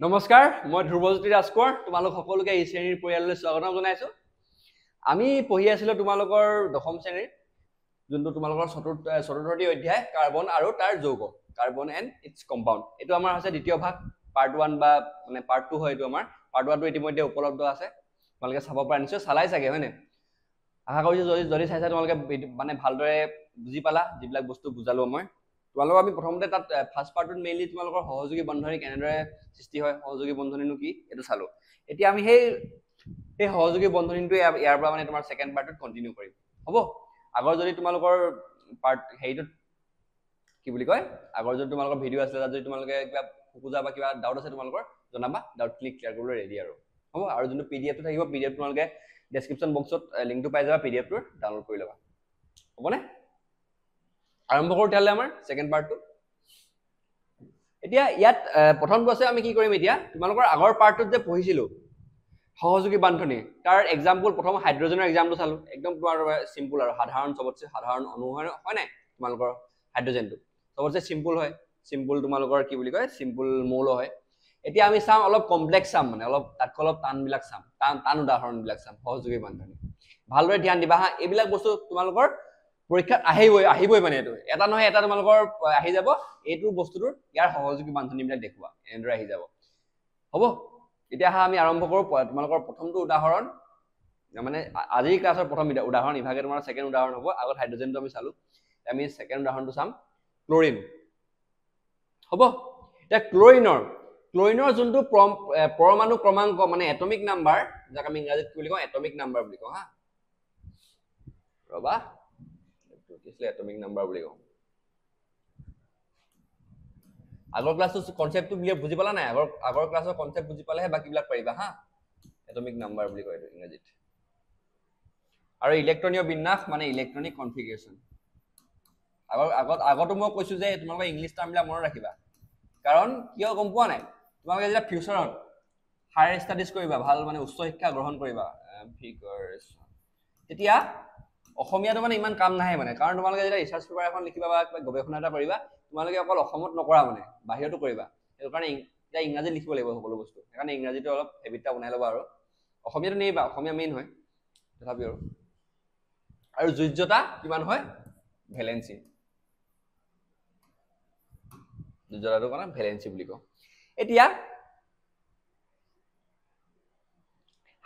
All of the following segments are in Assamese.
নমস্কাৰ মই ধ্ৰুৱজ্যোতি ৰাজকোঁৱৰ তোমালোক সকলোকে এই শ্ৰেণীৰ পৰিয়াললৈ স্বাগতম জনাইছো আমি পঢ়ি আছিলো তোমালোকৰ দশম শ্ৰেণীৰ যোনটো তোমালোকৰ চতুৰ্থটি অধ্যায় কাৰ্বন আৰু তাৰ যৌগ কাৰ্বন এণ্ড ইটস কম্পাউণ্ড এইটো আমাৰ আছে দ্বিতীয় ভাগ পাৰ্ট 1 বা মানে পাৰ্ট 2 হয় এইটো আমাৰ পাৰ্ট 1 টো ইতিমধ্যে উপলব্ধ আছে তোমালোকে চাব পৰা নিশ্চয় চালাই চাগে হয়নে আশা কৰিছো যদি চাইছা তোমালোকে মানে ভালদৰে বুজি পালা যিবিলাক বস্তু বুজালো মই তোমালোক আমি প্ৰথমতে তাত ফাৰ্স্ট পাৰ্টত মেইনলি তোমালোকৰ সহযোগী বন্ধনী কেনেদৰে সৃষ্টি হয় সহযোগী বন্ধনীনো কি এটো চালো এতিয়া আমি সেই সহযোগী বন্ধনীটো ইয়াৰ পৰা মানে তোমাৰ সেকেন্ড পাৰ্টত কন্টিনিউ কৰিম হ'ব আগৰ যদি তোমালোকৰ পাৰ্ট হেৰিটো কি বুলি কয় আগৰ যদি তোমালোকৰ ভিডিও আছে যদি তোমালোকে কিবা খুজা বা কিবা ডাউট আছে তোমালোকৰ জনাবা ডাউট ক্লিয়াৰ কৰিবলৈ ৰেডি আৰু হ'ব আৰু যোনটো পিডিএফ থাকিব পিডিএফ তোমালোকে ডেসক্ৰিপচন বক্সত লিংকটো পাই যাবা পিডিএফ টোৰ ডাউনলোড কৰি লবা হ'বনে আৰম্ভ কৰো তেলে আমাৰ সেকেন্ড পাৰ্টটো এতিয়া ইয়াত প্ৰথমটো আছে আমি কি কৰিম এতিয়া তোমালোকৰ আগৰ পাৰ্টটোত যে পঢ়িছিলো সহযোগী বান্ধনী তাৰ এক্সাম্পল প্ৰথম হাইড্ৰোজেনৰ এক্সাম্পল চালো একদম তোমাৰ সিম্পল আৰু সাধাৰণ সবতছে সাধাৰণ অণু হয় নাই তোমালোকৰ হাইড্ৰোজেনটো সবতছে সিম্পল হয় সিম্পল তোমালোকৰ কি বুলি কয় সিম্পল মৌল হয় এতিয়া আমি চাম অলপ কমপ্লেক্স চাম মানে অলপ তাতকৈ অলপ টান বিলাক চাম টান উদাহৰণ বিলাক চাম সহযোগী বান্ধনী ভালদৰে ধ্যান দিবা হা এইবিলাক বস্তু তোমালোকৰ পৰীক্ষাত আহিবই মানে এইটো এটা নহয় এটা তোমালোকৰ আহি যাব এইটো বস্তুটোৰ ইয়াৰ সহযোগী বান্ধনীবিলাক দেখুৱা এনেদৰে আহি যাব হ'ব এতিয়া আমি আৰম্ভ কৰো তোমালোকৰ প্ৰথমটো উদাহৰণ মানে আজিৰ ক্লাছৰ প্ৰথম উদাহৰণ ইভাগে তোমাৰ সেকেন্ড উদাহৰণ হ'ব আগত হাইড্ৰোজেনটো আমি চালো আমি সেকেন্ড উদাহৰণটো চাম ক্লোৰিন হ'ব এটা ক্লোৰিনৰ যোনটো পৰমাণু ক্ৰমাংক মানে এটমিক নাম্বাৰ যাক আমি ইংৰাজীত কি বুলি কওঁ এটমিক নাম্বাৰ বুলি কওঁ হা ৰবা এটমিক নাম্বাৰ বুলি কওঁ আগৰ ক্লাছৰ কনসেপ্টটো ক্লিয়াৰ বুজি পালা নাই আগৰ ক্লাছৰ কনসেপ্ট বুজি পালেহে বাকিবিলাক পাৰিবা হা এটমিক নাম্বাৰ বুলি কয় ইংৰাজীত আৰু ইলেক্ট্ৰনীয় বিন্যাস মানে ইলেক্ট্ৰনিক কনফিগাৰেশন আগতো মই কৈছো যে তোমালোকে ইংলিশ টাৰ্মবিলাক মনত ৰাখিবা কাৰণ কিয় গম পোৱা নাই তোমালোকে যেতিয়া ফিউচাৰত হায়াৰ ষ্টাডিজ কৰিবা ভাল মানে উচ্চ শিক্ষা গ্ৰহণ কৰিবা তেতিয়া অসমীয়াটো মানে ইমান কাম নাহে মানে কাৰণ তোমালোকে যেতিয়া ৰিসাৰ্চ পেপাৰ এখন লিখিবা বা কিবা গৱেষণা এটা কৰিবা তোমালোকে অকল অসমত নকৰা মানে বাহিৰতো কৰিবা সেই কাৰণে এতিয়া ইংৰাজী লিখিব লাগিব সকলো বস্তু সেইকাৰণে ইংৰাজীটো অলপ হেবিটটা বনাই ল'বা আৰু অসমীয়াটো নেইবা অসমীয়া মেইন হয় তথাপি আৰু যোজ্যতা কিমান হয় ভ্যালেন্সি যোজ্যতাটো কোনা ভ্যালেন্সি বুলি কওঁ এতিয়া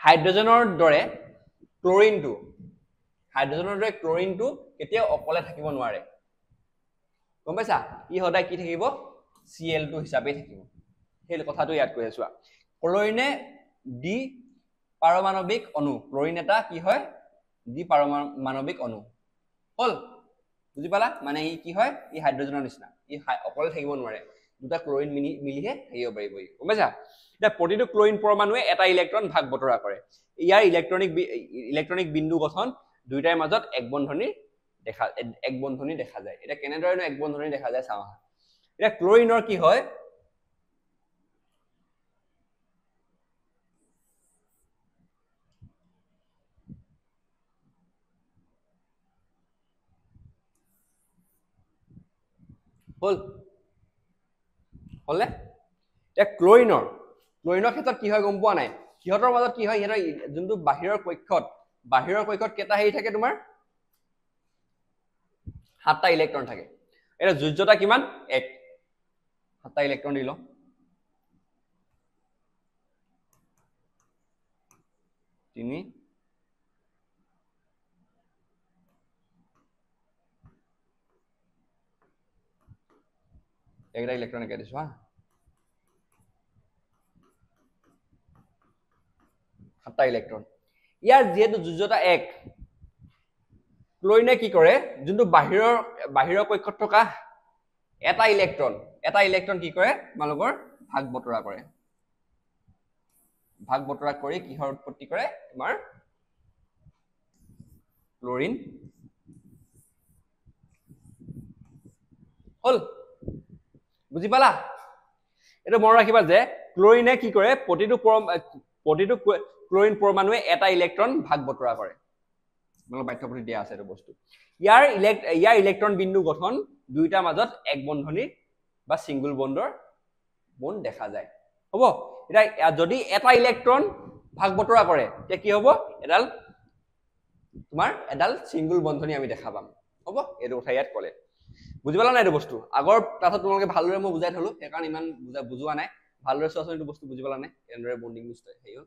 হাইড্ৰোজেনৰ দৰে ক্লোৰিনটো কেতিয়াও অকলে থাকিব নোৱাৰে গম পাইছা ই সদায় কি থাকিব Cl2 হিচাপে থাকিব সেই কথাটো ইয়াত কৈ আছো ক্লোৰিনে ডি পাৰমাণৱিক অণু ক্লোৰিন এটা কি হয় ডি পাৰমাণৱিক অণু হল বুজি পালা মানে ই কি হয় ই হাইড্ৰোজেনৰ নিচিনা ই অকলে থাকিব নোৱাৰে দুটা ক্লোৰিন মিলিহে থাকিব পাৰিব গম পাইছা এটা প্ৰতিটো ক্লোৰিন পৰমাণুৱে এটা ইলেক্ট্ৰন ভাগ বতৰা কৰে ইয়াৰ ইলেক্ট্ৰনিক বিন্দু গঠন দুইটাৰ মাজত এক বন্ধনী দেখা যায় এটা কেনেদৰে এক বন্ধনী দেখা যায় চাও এটা ক্লোৰিনৰ কি হয় হলে এটা ক্লোৰিনৰ ক্ষেত্ৰত কি হয় গম পোৱা নাই সিহঁতৰ মাজত কি হয় ইহঁতৰ যোনটো বাহিৰৰ কক্ষত কেটা হেৰি থাকে তোমাৰ 7টা ইলেক্ট্ৰন থাকে এটা যোজ্যতা কিমান 1 7টা ইলেক্ট্ৰন দিলো তিনি একটা ইলেক্ট্ৰন একে দিছো হ্যাঁ 7টা ইলেক্ট্ৰন ইয়াৰ যেহেতু যোজ্যতা 1 ক্লোৰিনে কি কৰে যোনটো বাহিৰৰ কক্ষত থকা এটা ইলেক্ট্ৰন কি কৰে তোমালোকৰ ভাগ বতৰা কৰি কিহৰ উৎপত্তি কৰে তোমাৰ ক্লোৰিন হল বুজি পালা এটা মনত ৰাখিবা যে ক্লোৰিনে কি কৰে প্ৰতিটো ক্লোৰিন পৰমাণুৱে এটা ইলেক্ট্ৰন ভাগ বতৰা কৰে মানে পাঠ্যপুথিত দিয়া আছে এটা বস্তু ইয়াৰ ইলেক্ট্ৰন বিন্দু গঠন দুইটা মাজত এক বন্ধনী বা সিঙ্গল বন্ড দেখা যায় হ'ব এটা যদি এটা ইলেক্ট্ৰন ভাগ বতৰা কৰে তেতিয়া কি হ'ব এডাল সিঙ্গল বন্ধনী আমি দেখা পাম হ'ব এইটো কথা ইয়াত ক'লে বুজি পালা নাই এইটো বস্তু আগৰ ক্লাছত তোমালোকে ভালদৰে মই বুজাই থলো সেইকাৰণে ইমান বুজোৱা নাই ভালদৰে চোৱাচোন এইটো বস্তু বুজি পালা নাই এনেদৰে বন্ডিং হেৰি হ'ল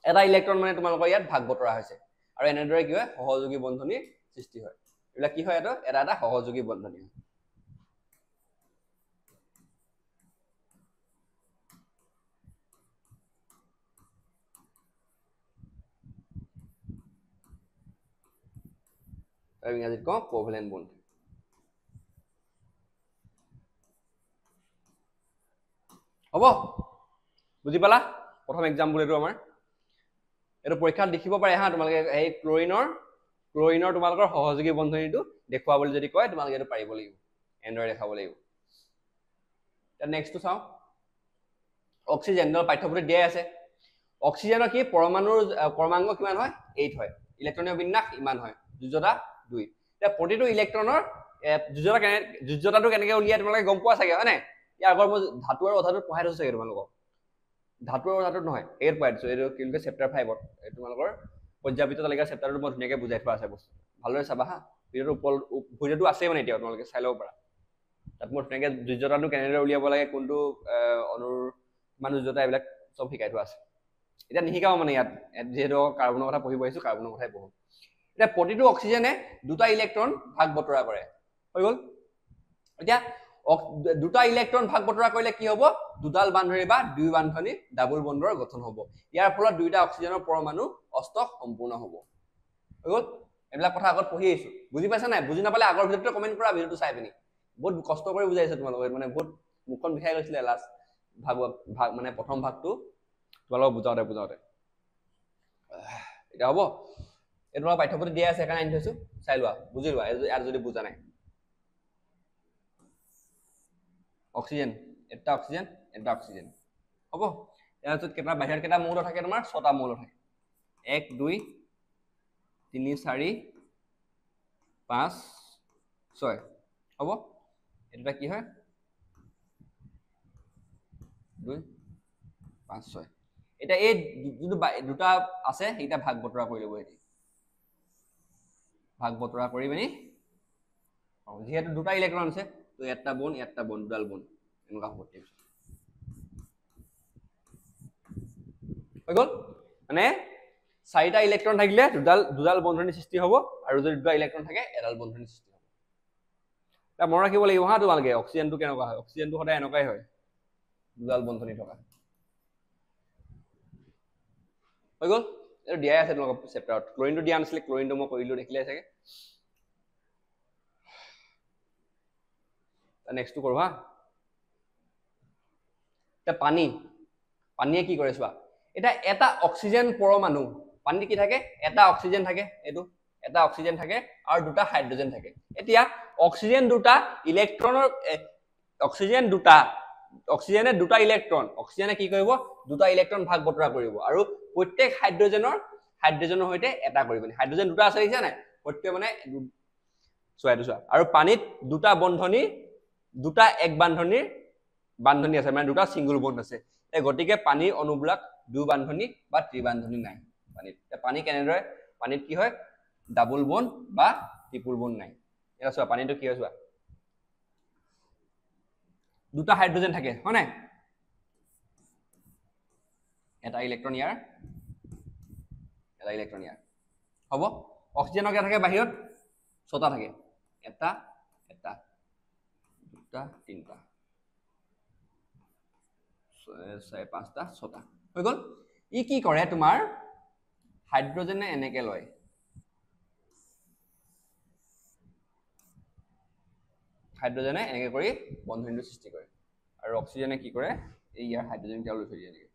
এটা ইলেক্ট্ৰন মানে তোমালোকৰ ইয়াত ভাগ বতৰা হৈছে আৰু এনেদৰে কি হয় সহযোগী বন্ধনীৰ সৃষ্টি হয় এইবিলাক কি হয় এটা সহযোগী বন্ধনী হয় ইংৰাজীত কওঁ কোভেলেন্ট বন্ড হ'ব বুজি পালা প্ৰথম এক্সাম্পল এইটো আমাৰ এইটো পৰীক্ষাত দেখিব পাৰে হা তোমালোকে এই ক্লৰিনৰ তোমালোকৰ সহযোগী বন্ধনীটো দেখুৱাবলৈ যদি কয় তোমালোকে এইটো পাৰিব লাগিব এনেদৰে দেখাব লাগিব নেক্সটটো চাওঁ অক্সিজেনৰ পাঠ্যপুথিত দিয়াই আছে অক্সিজেনৰ কি পৰমাণুৰ ক্ৰমাংক কিমান হয় 8 হয় ইলেক্ট্ৰনীয় বিন্যাস ইমান হয় যোজ্যতা 2 এতিয়া প্ৰতিটো ইলেক্ট্ৰনৰ যোজ্যতাটো কেনেকৈ উলিয়াই তোমালোকে গম পোৱা চাগে হয় নাই ইয়াৰ আগৰ মই ধাতু আৰু অধাতুত পঢ়াই থৈছো চাগে তোমালোকক ধাতু আৰু অধাতুত নহয় এইট পঢ়াই দিছো এইটো কি চেপ্টাৰ 5ত তোমালোকৰ পৰ্যাবৃত্ত তালিকা চেপ্টাৰটো মই ধুনীয়াকৈ বুজাই থোৱা আছে বস্তু ভালদৰে চাবা হা ভিডিঅ'টো আছে মানে এতিয়া তোমালোকে চাই ল'ব পাৰা তাত মই ধুনীয়াকৈ যোজ্যতাটো কেনেদৰে উলিয়াব লাগে কোনটো অনুৰ কিমান যোজ্যতা এইবিলাক চব শিকাই থোৱা আছে এতিয়া নিশিকাও মানে ইয়াত যিহেতু কাৰ্বনৰ কথা পঢ়িব আহিছো কাৰ্বনৰ কথাই পঢ়ো এতিয়া প্ৰতিটো অক্সিজেনে দুটা ইলেক্ট্ৰন ভাগ বতৰা কৰে হৈ গ'ল এতিয়া দুটা ইলেক্ট্ৰন ভাগ বতৰা কৰিলে কি হ'ব দুডাল বান্ধনী বা দুই বান্ধনী ডাবল বণ্ডৰ গঠন হ'ব ইয়াৰ ফলত দুইটা অক্সিজেনৰ পৰমাণু অষ্টক সম্পূৰ্ণ হ'ব হৈ গ'ল এইবিলাক কথা আগত পঢ়ি আহিছো বুজি পাইছা নাই বুজি নাপালে আগৰ ভিডিঅ'টো কমেণ্ট কৰা ভিডিঅ'টো চাই পিনি বহুত কষ্ট কৰি বুজাইছে তোমালোকে মানে বহুত মুখখন বিষাই গৈছিলে লাষ্ট ভাগ মানে প্ৰথম ভাগটো তোমালোকক বুজাওঁতে এতিয়া হ'ব এই তোমালোকৰ পাঠ্যপুথি দিয়া আছে সেইকাৰণে আনি থৈছো চাই লোৱা বুজি লোৱা ইয়াত যদি বুজা নাই অক্সিজেন এটা অক্সিজেন হ'ব ইয়াৰ পিছত কেইটা বাহিৰত কেইটা মৌল থাকে তোমাৰ 6টা মৌল থাকে 1 2 3 4 5 6 হ'ব এটা কি হয় 2 5 6 এটা এই দুটা আছে সেইটা ভাগ বতৰা কৰি ল'ব এটি ভাগ বতৰা কৰি পিনি যেহেতু দুটা ইলেক্ট্ৰন আছে তো এটা বন দুডাল বন এনেকুৱা হ'ব হৈ গ'ল মানে 4টা ইলেক্ট্ৰন থাকিলে দুডাল বন্ধনীৰ সৃষ্টি হ'ব আৰু যদি দুটা ইলেক্ট্ৰন থাকে এডাল বন্ধনীৰ সৃষ্টি হ'ব এটা মনত ৰাখিব লাগিব হা তোমালোকে অক্সিজেনটো কেনেকুৱা হয় অক্সিজেনটো সদায় এনেকুৱাই হয় দুডাল বন্ধনী থকা হৈ গ'ল এইটো দিয়াই আছে তোমালোকৰ চেপ্টাৰত ক্লৰিনটো দিয়া নাছিলে ক্লৰিনটো মই কৰিলো দেখিলে চাগে নেক্সটটো কৰো হা এটা পানীয়ে কি কৰে চোৱা এটা অক্সিজেন পৰমাণু পানীত কি থাকে এটা অক্সিজেন থাকে এইটো এটা অক্সিজেন থাকে আৰু দুটা হাইড্ৰোজেন থাকে এতিয়া অক্সিজেন দুটা ইলেক্ট্ৰনৰ অক্সিজেনে দুটা ইলেক্ট্ৰন অক্সিজেনে কি কৰিব দুটা ইলেক্ট্ৰন ভাগ বতৰা কৰিব আৰু প্ৰত্যেক হাইড্ৰোজেনৰ সৈতে এটা কৰিব হাইড্ৰোজেন দুটা আছে দেখিছা নাই প্ৰত্যেক মানে চোৱা আৰু পানীত দুটা এক বান্ধনী আছে মানে দুটা সিঙ্গল বন্ড আছে গতিকে পানীৰ অণুবিলাক দুই বান্ধনী বা ত্ৰিবান্ধনী নাই পানী কেনেদৰে পানীত কি হয় ডাবল বন্ড বা ট্ৰিপল বন্ড নাই এটা চোৱা পানীটো কি হয় চোৱা দুটা হাইড্ৰোজেন থাকে হয় নাই এটা ইলেক্ট্ৰন ইয়াৰ হ'ব অক্সিজেনৰ কেইটা থাকে বাহিৰত 6টা থাকে এটা দুটা তিনিটা 4 5টা 6টা হৈ গ'ল ই কি কৰে তোমাৰ হাইড্ৰোজেনে এনেকে লয় হাইড্ৰোজেনে এনেকে কৰি বন্ধনীটো সৃষ্টি কৰে আৰু অক্সিজেনে কি কৰে এই ইয়াৰ হাইড্ৰোজেন কেইটা লৈ থৈ দিয়ে এনেকে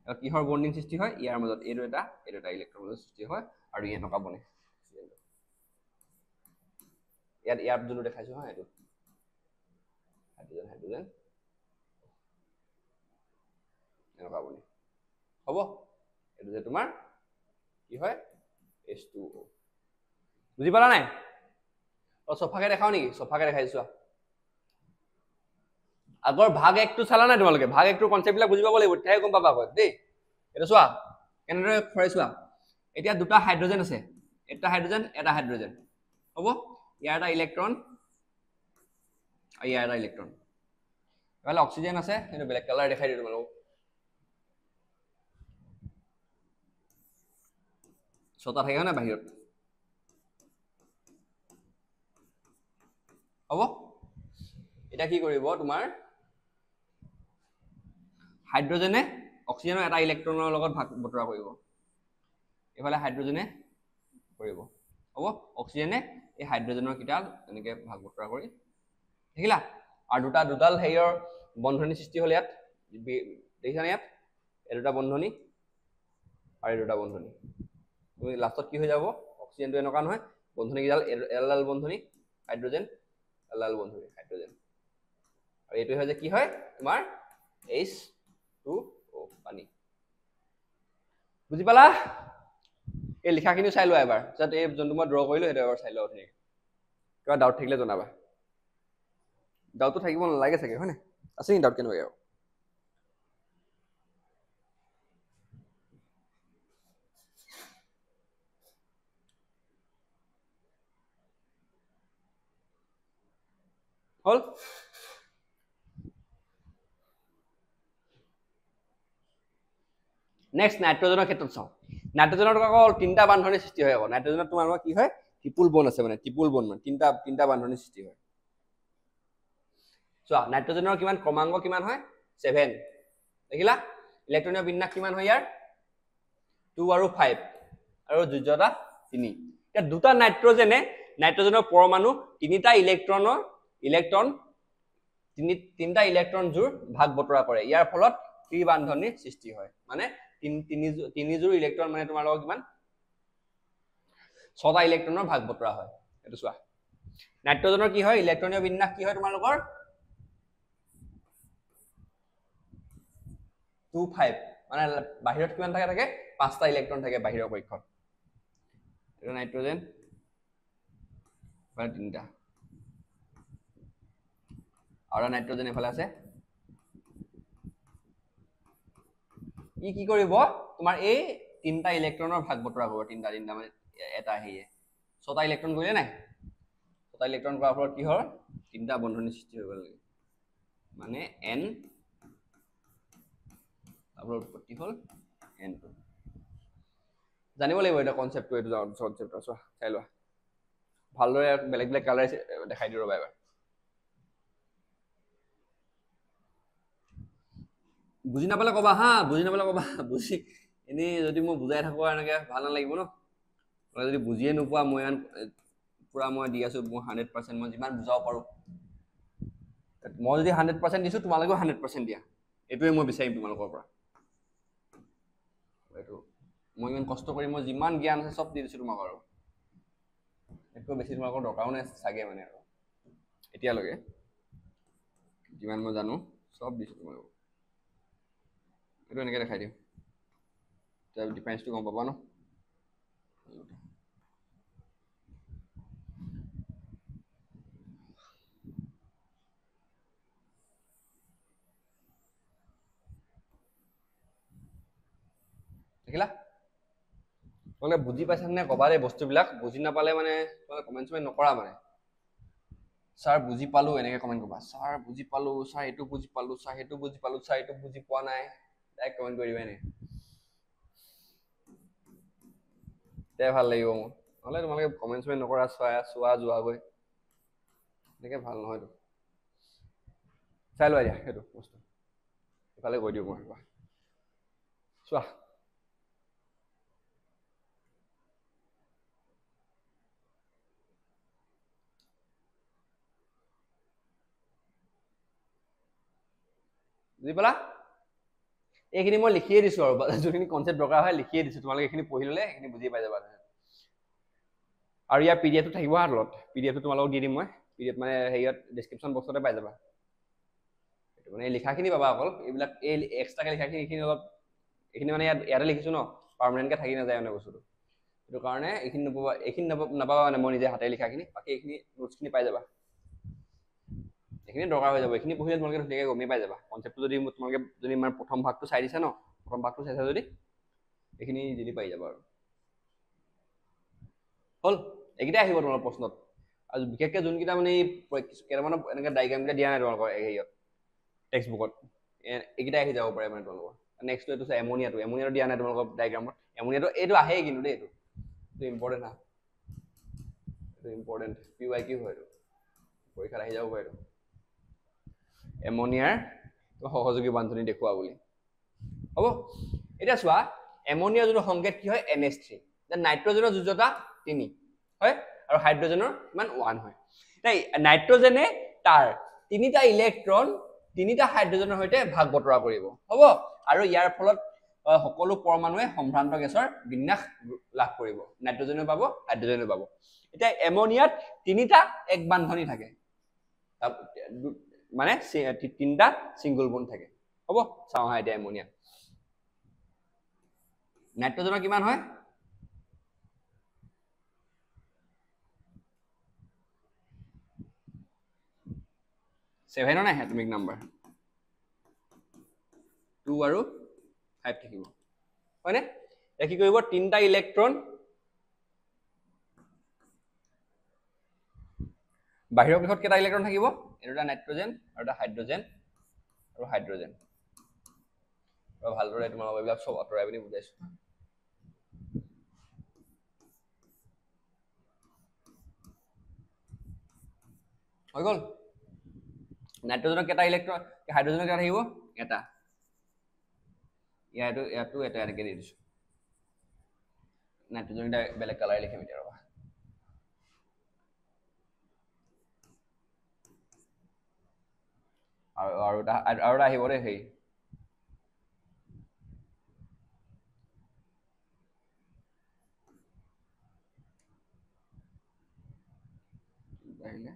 আৰু কিহৰ বন্ডিং সৃষ্টি হয় ইয়াৰ মাজত এইটো এটা ইলেক্ট্ৰন মাজত সৃষ্টি হয় আৰু এনেকুৱা বনে ইয়াত যোনটো দেখাইছো হা এইটো হাইড্ৰোজেন এনেকুৱা বনে হ'ব এইটো যে তোমাৰ কি হয় H2O বুজি পালা নাই চফাকে দেখাও নেকি চফাকে দেখাইছো আগৰ ভাগ একটো চালা নাই তোমালোকে ভাগ একটোৰ কনচেপ্টবিলাক বুজি পাব লাগিব তেতিয়াহে গম পাবা আকৌ দেই এটা চোৱা কেনেদৰে খৰাই চোৱা এতিয়া দুটা হাইড্ৰজেন আছে এটা হাইড্ৰজেন হ'ব ইয়াৰ এটা ইলেক্ট্ৰন আৰু ইয়াৰ এটা ইলেক্ট্ৰন এফালে অক্সিজেন আছে সেইটো বেলেগ কালাৰ দেখাই দিওঁ তোমালোকক ছটা থাকে না বাহিৰত হ'ব এটা কি কৰিব তোমাৰ হাইড্ৰজেনে অক্সিজেনৰ এটা ইলেক্ট্ৰনৰ লগত ভাগ বতৰা কৰিব এফালে হাইড্ৰজেনে কৰিব হ'ব অক্সিজেনে এই হাইড্ৰজেনৰ কিটা এনেকৈ ভাগ বতৰা কৰি দেখিলা আৰু দুডাল হেৰিয়ৰ বন্ধনী সৃষ্টি হ'ল ইয়াত দেখিছানে ইয়াত এই দুটা বন্ধনী আৰু এই দুটা বন্ধনী তুমি লাষ্টত কি হৈ যাব অক্সিজেনটো এনেকুৱা নহয় বন্ধনী কিডাল এডাল বন্ধনী হাইড্ৰজেন এডাল বন্ধনী হাইড্ৰজেন আৰু এইটো হয় যে কি হয় তোমাৰ H2O পানী বুজি পালা এই লিখাখিনি চাই লোৱা এবাৰ যাতে এই যোনটো মই ড্ৰ কৰিলো সেইটো এবাৰ চাই লোৱা ঠিক কিবা ডাউট থাকিলে জনাবা ডাউটটো থাকিব নালাগে চাগে হয় নাই আছে নি ডাউট কেনেবাকৈ হল নেক্সট নাইট্ৰজেনৰ ক্ষেত্ৰত চাওঁ নাইট্ৰজেনৰ অকল তিনিটা বান্ধনীৰ সৃষ্টি হয় আকৌ নাইট্ৰজেনত তোমাৰ কি হয় ট্ৰিপুল বন আছে মানে ট্ৰিপুল বন মানে তিনিটা বান্ধনীৰ সৃষ্টি হয় চোৱা নাইট্ৰজেনৰ কিমান ক্ৰমাংক কিমান হয় 7 দেখিলা ইলেক্ট্ৰনীয় বিন্যাস কিমান হয় ইয়াৰ 2 আৰু 5 আৰু যোজ্যতা 3 এতিয়া দুটা নাইট্ৰজেনৰ পৰমাণু তিনিটা তিনিটা ইলেক্ট্ৰন জোৰ ভাগ বতৰা কৰে ইয়াৰ ফলত ত্ৰিবান্ধনীৰ সৃষ্টি হয় মানে তিনিজোৰ ইলেক্ট্ৰন মানে তোমাৰ লগত কিমান 6টা ইলেক্ট্ৰনৰ ভাগ বতৰা হয় এইটো চোৱা নাইট্ৰজেনৰ কি হয় ইলেক্ট্ৰনীয় বিন্যাস কি হয় তোমালোকৰ 2 5 মানে বাহিৰত কিমান থাকে 5টা ইলেক্ট্ৰন থাকে বাহিৰৰ পক্ষত এটা নাইট্ৰজেন মানে 3টা আৰু নাইট্ৰজেন এফালে আছে কি কৰিব তোমাৰ এই 3টা ইলেক্ট্ৰনৰ ভাগ বতৰা কৰিব 3টা মানে এটা হেয়ে 6টা ইলেক্ট্ৰন কৰিলে নাই 6টা ইলেক্ট্ৰন কৰাৰ ফলত কি হয় 3টা বন্ধনী সৃষ্টি হৈ গ'ল মানে n তাৰপৰা উৎপত্তি হ'ল n2 জানিব লাগিব এটা কনসেপ্টটো এইটো কনসেপ্ট আছে চাই লোৱা ভালদৰে বেলেগ কালাৰ দেখাই দিও ৰবা এবাৰ বুজি নাপালে কবা হা বুজি এনে যদি মই বুজাই থাকো এনেকে ভাল নালাগিব ন যদি বুজিয়ে নোপোৱা মই পুৰা মই দি আছো মই 100% মই যিমান বুজাব পাৰো মই যদি 100% দিছো তোমালোকেও 100% দিয়া এটোৱে মই বিচাৰিম তোমালোকৰ পৰা এইটো মই ইমান কষ্ট কৰি মই যিমান জ্ঞান আছে সব দি দিছো তোমাক আৰু একো বেছি তোমালোকৰ দৰকাৰো নাই চাগে মানে আৰু এতিয়ালৈকে যিমান মই জানো সব দিছো তোমালোকক এইটো এনেকৈ দেখাই দিওঁ তাৰ ডিফাৰেন্সটো গম পাবা ন দেখিলা তোমালোকে বুজি পাইছা নে কবা দেই বস্তুবিলাক বুজি নাপালে মানে তোমালোকে কমেণ্ট নকৰা মানে স্যাৰ বুজি পালো এনেকৈ কমেণ্ট কৰিবা স্যাৰ বুজি পালো স্যাৰ এইটো বুজি পালো স্যাৰ সেইটো বুজি পালো স্যাৰ এইটো বুজি পোৱা নাই ডাইৰেক্ট কমেণ্ট কৰি দিবা এনে তে ভাল লাগিব মোৰ নহ'লে তোমালোকে কমেণ্ট নকৰা চোৱা যোৱাগৈ এনেকৈ ভাল নহয়তো চাই লোৱা দিয়া সেইটো বস্তু ইফালে কৈ দিওঁ মই চোৱা বুজি পালা এইখিনি মই লিখিয়ে দিছো আৰু যোনখিনি কনসেপ্ট দৰকাৰ হয় লিখিয়ে দিছো তোমালোকে এইখিনি পঢ়ি ল'লে এইখিনি বুজি পাই যাবা আৰু ইয়াৰ পিডিএফটো থাকিব হাতত পিডিএফটো তোমালোকক দি দিম মই পিডিএফ মানে হেৰিয়ত ডেছক্ৰিপশ্যন বক্সতে পাই যাবা এইটো মানে লিখাখিনি পাবা অকল এইবিলাক এই এক্সট্ৰাকে লিখাখিনি এইখিনি অলপ এইখিনি মানে ইয়াতে লিখিছো ন পাৰ্মানেণ্টকৈ থাকি নাযায় মানে বস্তুটো সেইটো কাৰণে এইখিনি নাপাবা মানে মই নিজে হাতে লিখাখিনি বাকী এইখিনি নোটছখিনি পাই যাবা এইখিনি দৰকাৰ হৈ যাব এইখিনি পঢ়িলে তোমালোকে ধুনীয়াকৈ গমেই পাই যাবা কনচেপ্টটো যদি তোমালোকে যদি আমাৰ প্ৰথম ভাগটো চাই দিছা ন প্ৰথম ভাগটো চাইছা যদি এইখিনি যদি পাই যাবা আৰু হ'ল এইকেইটাই আহিব তোমালোকৰ প্ৰশ্নত আৰু বিশেষকৈ যোনকেইটা মানে কেইটামান এনেকৈ ডাইগ্ৰামকেইটা দিয়া নাই তোমালোকৰ হেৰিয়ত টেক্সট বুকত এইকেইটাই আহি যাব পাৰে মানে তোমালোকৰ নেক্সটটো এইটো এমনিয়াটো দিয়া নাই তোমালোকৰ ডাইগ্ৰামত এমনিয়াটো এইটো আহেই কিন্তু দেই এইটো ইম্পৰ্টেণ্ট হা এইটো ইম্পৰ্টেণ্ট PYQ হয় এইটো পৰীক্ষাত আহি যাব পাৰে এইটো এমনিয়াৰ সহযোগী বান্ধনি দেখুওৱা বুলি হ'ব এতিয়া চোৱা এমনিয়াৰ যোনটো সংকেত কি হয় NH3 নাইট্ৰজেনৰ যোজ্যতা 3 হয় আৰু হাইড্ৰজেনৰ কিমান 1 হয় তাই নাইট্ৰজেনে তাৰ তিনিটা ইলেক্ট্ৰন তিনিটা হাইড্ৰজেনৰ সৈতে ভাগ বতৰা কৰিব হ'ব আৰু ইয়াৰ ফলত সকলো পৰমাণুৱে সম্ভ্ৰান্ত গেছৰ বিন্যাস লাভ কৰিব নাইট্ৰজেনেও পাব হাইড্ৰজেনেও পাব এতিয়া এমনিয়াত তিনিটা এক বান্ধনি থাকে মানে তিনিটা সিঙ্গল বন্ড থাকে হ'ব চাও হা এতিয়া এমনিয়া নাইট্ৰজেনৰ কিমান হয় 7 নাই এটমিক নাম্বাৰ 2 আৰু 5 থাকিব হয়নে এ কি কৰিব তিনটা ইলেক্ট্ৰন বাহিৰৰ পৃষ্ঠত কেইটা ইলেক্ট্ৰন থাকিব এটা নাইট্ৰজেন আৰু এটা হাইড্ৰজেন আৰু হাইড্ৰজেন আৰু ভালদৰে তোমালোকক এইবিলাক সব আঁতৰাই পিনি বুজাইছো হৈ গ'ল নাইট্ৰজেনৰ কেইটা ইলেক্ট্ৰন হাইড্ৰজেনৰ কেইটা থাকিব এটা ইয়াতো এটা এনেকৈ দি দিছো নাইট্ৰজেন এটা বেলেগ কালাৰ লিখিম এতিয়া ৰবা আৰু এটা আহিব দেই হেৰি আহিলে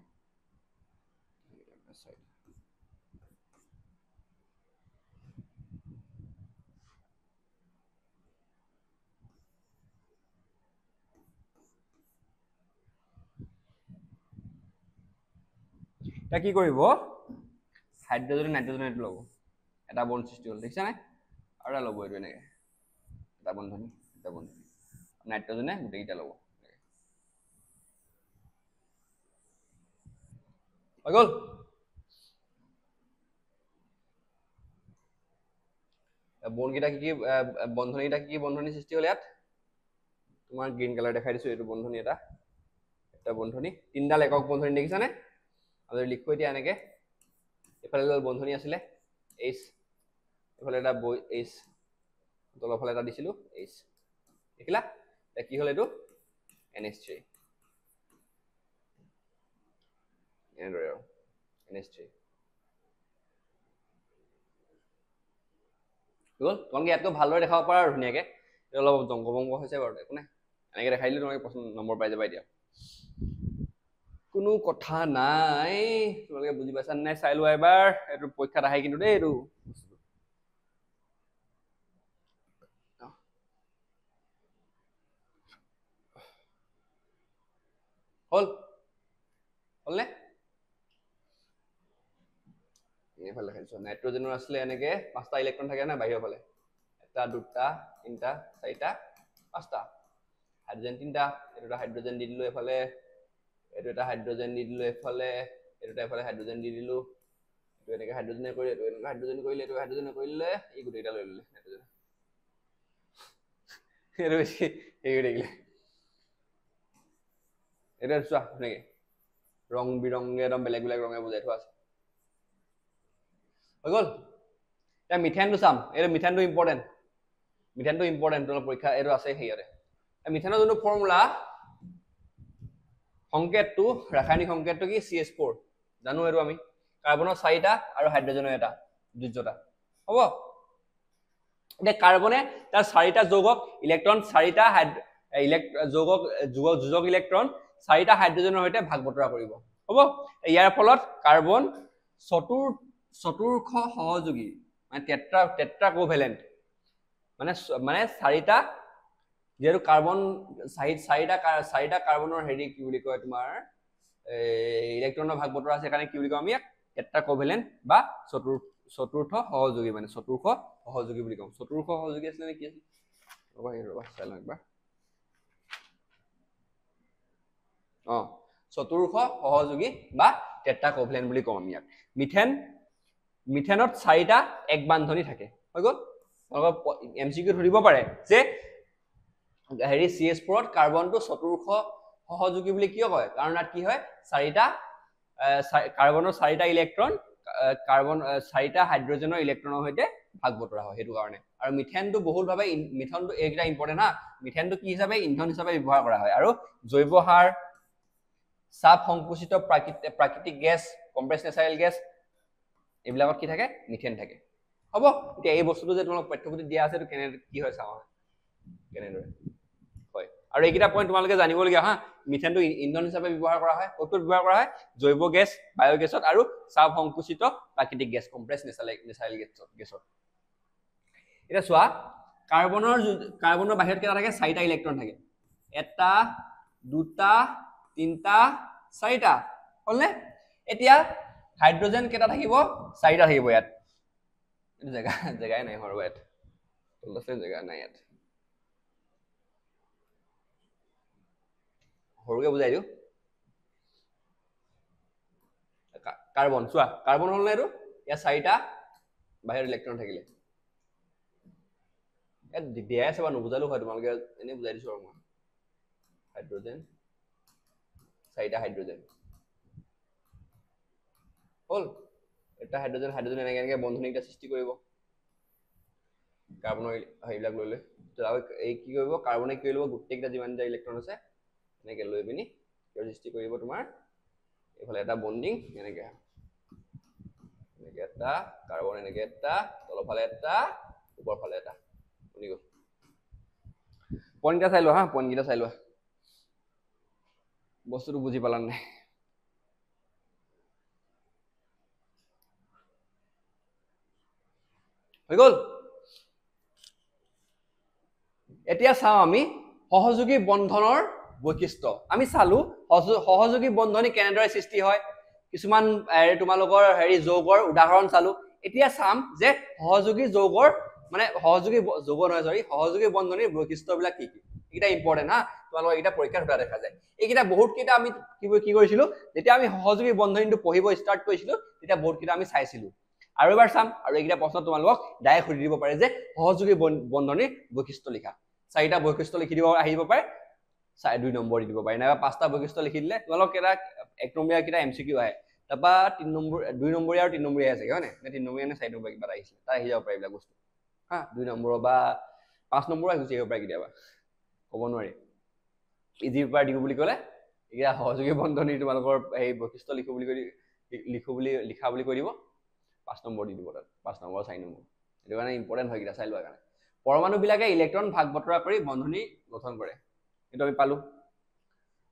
এটা কি কৰিব হাইড্ৰজেন নাইট্ৰজেন এটা ল'ব এটা বন্ড সৃষ্টি হ'ল দেখিছা নাই আৰু এটা ল'ব এইটো এনেকৈ এটা বন্ধনী নাইট্ৰজেনে গোটেইকেইটা ল'ব হৈ গ'ল বন্ডকেইটা কি বন্ধনীকেইটা কি বন্ধনী সৃষ্টি হ'ল ইয়াত তোমাৰ গ্ৰীণ কালাৰ দেখাই দিছো এইটো বন্ধনী এটা বন্ধনী তিনিডাল একক বন্ধনী দেখিছানে আমি লিখো এতিয়া এনেকৈ এফালে বন্ধনী আছিলে H এফালে এটা H তলফালে এটা দিছিলো H দেখিলা এটা কি হ'ল এইটো NH3 এনেদৰে আৰু NH3 গ'ল তোমালোকে ইয়াতকৈ ভালদৰে দেখাব পাৰা আৰু ধুনীয়াকৈ অলপ জংগবংগ হৈছে বাৰু একো নাই এনেকৈ দেখাই দিলে তোমালোকে প্ৰশ্ন নম্বৰ পাই যাবা এতিয়া কোনো কথা নাই তোমালোকে বুজি পাইছা নাই চাই লোৱা এবাৰ এইটো পৰীক্ষাত আহে কিন্তু দেই এইটো হ'লনে এইফালে দেখাইছো নাইট্ৰজেনৰ আছিলে এনেকৈ 5টা ইলেক্ট্ৰন থাকে না বাহিৰৰ ফালে এটা দুটা তিনিটা চাৰিটা 5টা হাইড্ৰজেন তিনিটা এটা হাইড্ৰজেন দি দিলো এফালে এইটো এটা হাইড্ৰজেন দি দিলো এফালে এইটো এফালে হাইড্ৰজেন দি দিলো এইটো এনেকৈ হাইড্ৰজেনে কৰিলে এইটো এনেকৈ হাইড্ৰজেন কৰিলে এইটো হাইড্ৰজেনে কৰিলে এই গোটেইটা লৈ ল'লে নাইট্ৰজেন এইটো বেছি হেৰি দেখিলে এটা চোৱা নেকি ৰং বিৰংগে একদম বেলেগ বেলেগ ৰঙে বুজাই থোৱা আছে হৈ গ'ল এতিয়া মিথেনটো চাম এইটো মিথেনটো ইম্পৰ্টেণ্ট তোমাৰ পৰীক্ষা এইটো আছে হেৰিয়তে মিথেনৰ যোনটো ফৰ্মুলা সংকেতটো ৰাসায়নিক সংকেতটো কি CH4 জানো এইটো আমি কাৰ্বনৰ 4টা আৰু হাইড্ৰজেনৰ এটা যোজ্যতা হ'ব এতিয়া কাৰ্বনে তাৰ 4টা যৌগক ইলেক্ট্ৰন 4টা যোজক ইলেক্ট্ৰন 4টা হাইড্ৰজেনৰ সৈতে ভাগ বতৰা কৰিব হ'ব ইয়াৰ ফলত কাৰ্বন চতুৰ্থ সহযোগী মানে টেট্ৰা কোভেলেন্ট মানে 4টা যেহেতু কাৰ্বন 4টা কাৰ্বনৰ হেৰি কি বুলি কয় তোমাৰ ইলেক্ট্ৰনৰ ভাগ বতৰা আছে কাৰণে কি বুলি কয় আমি টেট্ৰাকোভেলেন্ট বা চতুৰ্থ সহযোগী, মানে চতুৰ্থ সহযোগী বুলি কওঁ। চতুৰ্থ সহযোগী আছিলে নে কি আছিল, ৰবা চাই লওঁ একবাৰ। চতুৰ্থ সহযোগী বা টেট্ৰাকোভেলেন্ট বুলি কওঁ আমি ইয়াক। মিথেনত 4টা এক বান্ধনী থাকে, হৈ গ'ল। এমচিকিউ ধৰিব পাৰে যে হেৰি CH4ত কাৰ্বনটো চতুৰ্থ সহযোগী বুলি কিয় কয়, কাৰণ ইয়াত কি হয়, কাৰ্বনৰ 4টা ইলেক্ট্ৰন কাৰ্বন 4টা হাইড্ৰজেনৰ ইলেক্ট্ৰনৰ সৈতে ভাগ বতৰা হয়, সেইটো কাৰণে। আৰু মিথেনটো বহুলভাৱে মিথেনটো এইকেইটা ইম্পৰ্টেণ্ট হা, মিথেনটো কি হিচাপে, ইন্ধন হিচাপে ব্যৱহাৰ কৰা হয়। আৰু জৈৱ সাৰ, চাপ সংকুচিত প্ৰাকৃতিক গেছ, কম্প্ৰেছ নেচাৰেল গেছ, এইবিলাকত কি থাকে, মিথেন থাকে। হ'ব, এতিয়া এই বস্তুটো যে তোমালোক পাঠ্যপুথিত দিয়া আছে, কেনে কি হয় চাওঁ কেনেদৰে হয়। আৰু এইকেইটা পইণ্ট তোমালোকে জানিবলগীয়া হা। মিথেনটো ইন্ধন হিচাপে ব্যৱহাৰ কৰা হয়, ক'ত ব্যৱহাৰ কৰা হয়, জৈৱ গেছ, বায়'গেছত আৰু চাপ সংকুচিত প্ৰাকৃতিক গেছ, কম্প্ৰেছ নেচাৰেল গেছত। এতিয়া চোৱা, কাৰ্বনৰ বাহিৰত কেইটা থাকে, 4টা ইলেক্ট্ৰন থাকে। 1টা 2টা 3টা 4টা, হ'লনে? এতিয়া হাইড্ৰজেন কেইটা থাকিব, 4টা থাকিব ইয়াত। জেগাই নাই বাৰু ইয়াত, জেগা নাই ইয়াত, সৰুকে বুজাই দিওঁ। কাৰ্বন চোৱা, কাৰ্বন হ'ল নে এইটো, ইয়াত 4টা বাহিৰত ইলেক্ট্ৰন থাকিলে। ইয়াত দিয়াই আছে বা নুবুজালো হয়, তোমালোকে এনেই বুজাই দিছো আৰু মই। হাইড্ৰজেন, 4টা হাইড্ৰজেন হ'ল। এটা হাইড্ৰজেন এনেকে বন্ধনীকেইটা সৃষ্টি কৰিব কাৰ্বনৰ হেৰিবিলাক লৈ লৈ। এই কি কৰিব, কাৰ্বনে কি কৰিব, গোটেইকেইটা যিমানটা ইলেক্ট্ৰন আছে এনেকে লৈ পিনি সৃষ্টি কৰিব তোমাৰ এইফালে এটা বন্ডিং, এনেকে এটা কাৰ্বন, এনেকে এটা তলৰ ফালে এটা, ওপৰ ফালে এটা, শুনি গ'ল। পইণ্টকেইটা চাই লোৱা হা, পইণ্টকেইটা চাই লোৱা, বস্তুটো বুজি পালা নাই। হৈ গ'ল। এতিয়া চাওঁ আমি সহযোগী বন্ধনৰ বৈশিষ্ট্য। আমি চালো সহযোগী বন্ধনী কেনেদৰে সৃষ্টি হয়, কিছুমান তোমালোকৰ যৌগৰ উদাহৰণ চালো। এতিয়া চাম যে সহযোগী যৌগৰ মানে সহযোগী বন্ধনীৰ বৈশিষ্ট্যবিলাক কি কি, এইকেইটা ইম্পৰ্টেণ্ট হা, তোমালোকৰ এইকেইটা পৰীক্ষাত সোধা দেখা যায়। এইকেইটা বহুতকেইটা আমি কি কৰিছিলো, যেতিয়া আমি সহযোগী বন্ধনীটো পঢ়িব ষ্টাৰ্ট কৰিছিলো, তেতিয়া বহুতকেইটা আমি চাইছিলো। আৰু এবাৰ চাম, আৰু এইকেইটা প্ৰশ্ন তোমালোকক ডাইৰেক্ট সুধি দিব পাৰে যে সহযোগী বন্ধনীৰ বৈশিষ্ট্য লিখা। 4টা বৈশিষ্ট্য লিখি দিব আহিব পাৰে, 2 নম্বৰ দি দিব পাৰে, নাইবা 5টা বৈশিষ্ট্য লিখি দিলে তোমালোক কেইটা 1 নম্বৰীয়া কেইটা MCQ আহে, তাৰপৰা 2 নম্বৰীয়া আৰু 3 নম্বৰীয়া আছে হয় নে 3 নম্বৰীয়া নে 4 নম্বৰীয়া কিবা আহিছিলে, তাই আহি যাব পাৰে এইবিলাক বস্তু হা। 2 নম্বৰ বা 5 নম্বৰ গুচি আহিব পাৰে কেতিয়াবা, ক'ব নোৱাৰি। ইজি পেপাৰ দিব বুলি ক'লে এতিয়া সহযোগী বন্ধনী তোমালোকৰ এই বৈশিষ্ট্য লিখা বুলি কৈ দিব, 5 নম্বৰ দি দিব তাত, 5 নম্বৰ 4 নম্বৰ। সেইটো কাৰণে ইম্পৰ্টেণ্ট হয়, কেইটা চাই লোৱাৰ কাৰণে। পৰমাণুবিলাকে ইলেক্ট্ৰন ভাগ বতৰা কৰি বন্ধনী গঠন কৰে, সেইটো আমি পালো।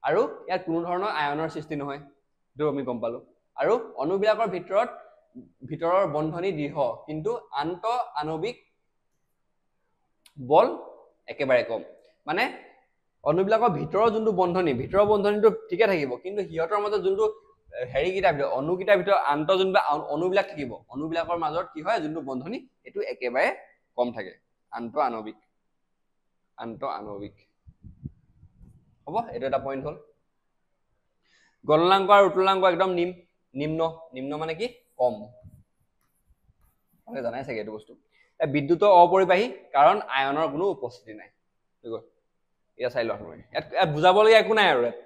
আৰু ইয়াত কোনো ধৰণৰ আয়নৰ সৃষ্টি নহয়, সেইটো আমি গম পালো। আৰু অণুবিলাকৰ ভিতৰৰ বন্ধনী দৃঢ়, কিন্তু আন্ত আণৱিক বল একেবাৰে কম। মানে অণুবিলাকৰ ভিতৰৰ যোনটো ভিতৰৰ বন্ধনীটো ঠিকে থাকিব, কিন্তু সিহঁতৰ মাজত যোনটো হেৰিকেইটাৰ ভিতৰত অণুকেইটাৰ ভিতৰত যোনবিলাক অণুবিলাক থাকিব, অণুবিলাকৰ মাজত কি হয়, যোনটো বন্ধনী সেইটো একেবাৰে কম থাকে, আন্ত আণৱিক। হ'ব, এইটো এটা পইণ্ট হ'ল। গলনাংক আৰু উতুলাংক একদম নিম্ন মানে কি, কম, জানাই চাগে এইটো বস্তু। বিদ্যুতৰ অপৰিবাহী, কাৰণ আয়নৰ কোনো উপস্থিতি নাই। এতিয়া চাই লোৱা তুমি, ইয়াত বুজাবলগীয়া একো নাই আৰু, ইয়াত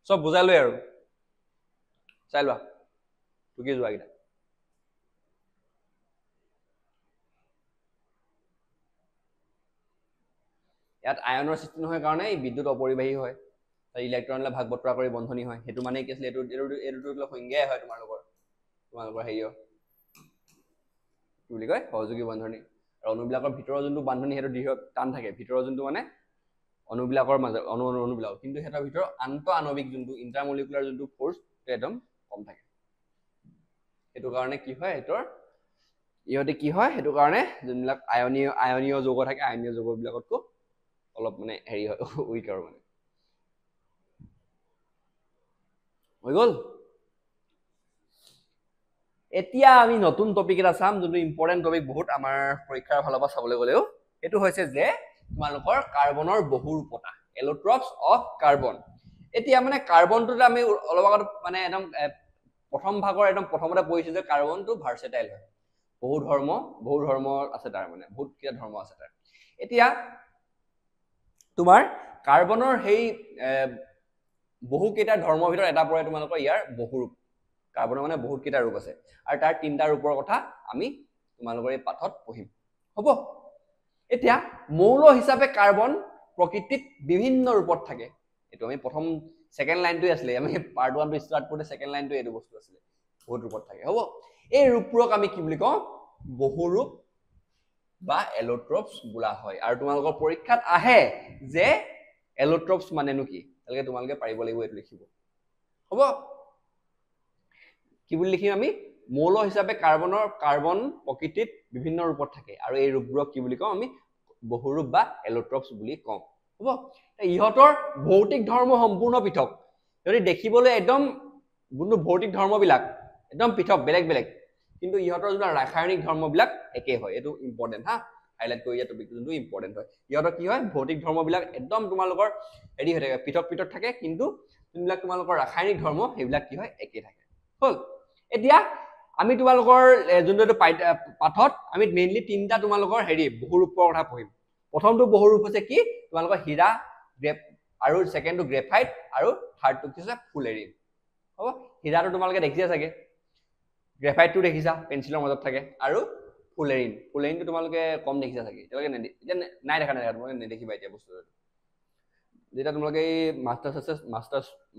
চব বুজাই লৈ আৰু চাই লোৱা টুকি যোৱা কেইটা। ইয়াত আয়নৰ সৃষ্টি নহয় কাৰণে বিদ্যুৎ অপৰিবাহী হয়, ইলেক্ট্ৰনলৈ ভাগ বতৰা কৰি বন্ধনী হয়। সেইটো মানে কি আছিলে, এইটো সংজ্ঞাই হয় তোমালোকৰ হেৰিয়ৰ কি বুলি কয়, সহযোগী বন্ধনী। আৰু অণুবিলাকৰ ভিতৰৰ যোনটো বান্ধনী সেইটো দৃঢ় টান থাকে, ভিতৰৰ যোনটো মানে অণুবিলাকৰ মাজত অণুবিলাক, কিন্তু সিহঁতৰ ভিতৰত আন্ত আণৱিক যোনটো ইণ্টাৰমলিকুলাৰ যোনটো ফ'ৰ্চ সেইটো একদম কম থাকে। সেইটো কাৰণে কি হয়, সেইটো কাৰণে যোনবিলাক আয়নীয় যৌগ থাকে, আয়নীয় যৌগবিলাকতকৈ অলপ মানে হেৰি হয়, উইক আৰু মানে। হৈ গ'ল। এতিয়া আমি নতুন টপিক এটা চাম, যোনটো ইম্পৰ্টেণ্ট টপিক বহুত আমাৰ পৰীক্ষাৰ ফালৰ পৰা চাবলৈ গ'লেও। এইটো হৈছে যে তোমালোকৰ কাৰ্বনৰ বহুৰূপতা, এলোট্ৰপছ অফ কাৰ্বন। এতিয়া মানে কাৰ্বনটোত আমি অলপ আগত মানে একদম প্ৰথম ভাগৰ একদম প্ৰথমতে পঢ়িছো যে কাৰ্বনটো ভাৰ্চেটাইল হয়, বহু ধৰ্ম আছে তাৰ, মানে বহুত কেইটা ধৰ্ম আছে তাৰ। এতিয়া তোমাৰ কাৰ্বনৰ সেই বহু কেইটা ধৰ্মৰ ভিতৰত এটা পৰে তোমালোকৰ ইয়াৰ বহুৰূপ। কাৰ্বনৰ মানে বহুত কেইটা ৰূপ আছে, আৰু তাৰ 3টা ৰূপৰ কথা আমি তোমালোকৰ এই পাঠত পঢ়িম, হ'ব। এতিয়া মৌল হিচাপে কাৰ্বন প্ৰকৃতিত বিভিন্ন ৰূপত থাকে। এইটো আমি প্ৰথম সেকেন্ড লাইনটোৱে আছিলে, আমি পাৰ্ট 1 টো ষ্টাৰ্ট কৰোতে সেকেন্ড লাইনটো এইটো বস্তু আছিলে, বহুত ৰূপত থাকে, হ'ব। এই ৰূপবোৰক আমি কি বুলি কওঁ? বহুৰূপ বা এলোট্ৰপছ বোলা হয়। আৰু তোমালোকৰ পৰীক্ষাত আহে যে এলোট্ৰপছ মানেনো কি, তালৈকে তোমালোকে পাৰিব লাগিব এইটো লিখিব, হ'ব। কি বুলি লিখিম আমি? মৌল হিচাপে কাৰ্বন প্ৰকৃতিত বিভিন্ন ৰূপত থাকে, আৰু এই ৰূপবোৰক কি বুলি কওঁ আমি? বহুৰূপ বা এলোট্ৰপছ বুলি কওঁ, হ'ব। ইহঁতৰ ভৌতিক ধৰ্ম সম্পূৰ্ণ পৃথক। যদি দেখিবলৈ একদম যোনটো ভৌতিক ধৰ্মবিলাক একদম পৃথক, বেলেগ বেলেগ, কিন্তু ইহঁতৰ যোনটো ৰাসায়নিক ধৰ্মবিলাক একে হয়। এইটো ইম্পৰ্টেণ্ট হা, হাইলাইট কৰি দিয়া টপিকটো যোনটো ইম্পৰ্টেণ্ট হয়। ইহঁতৰ কি হয়? ভৌতিক ধৰ্মবিলাক একদম তোমালোকৰ হেৰি হৈ থাকে, পৃথক পৃথক থাকে, কিন্তু যোনবিলাক তোমালোকৰ ৰাসায়নিক ধৰ্ম সেইবিলাক কি হয়? একে থাকে, হ'ল। এতিয়া আমি তোমালোকৰ যোনটো এইটো পাঠত আমি মেইনলি 3টা তোমালোকৰ হেৰি বহুৰূপৰ কথা পঢ়িম। প্ৰথমটো বহুৰূপ হৈছে কি? তোমালোকৰ হীৰা, আৰু ছেকেণ্ডটো গ্ৰেফাইট, আৰু থাৰ্ডটো কি হৈছে? ফুলেৰিন, হ'ব। হীৰাটো তোমালোকে দেখিছা চাগে, গ্ৰেফাইটটো দেখিছা, পেঞ্চিলৰ মাজত থাকে, আৰু ফুলেৰিনটো তোমালোকে কম দেখিছা চাগে, এতিয়ালৈকে এতিয়া নাই দেখা, তোমালোকে নেদেখিবা এতিয়া বস্তুটো। যেতিয়া তোমালোকে এই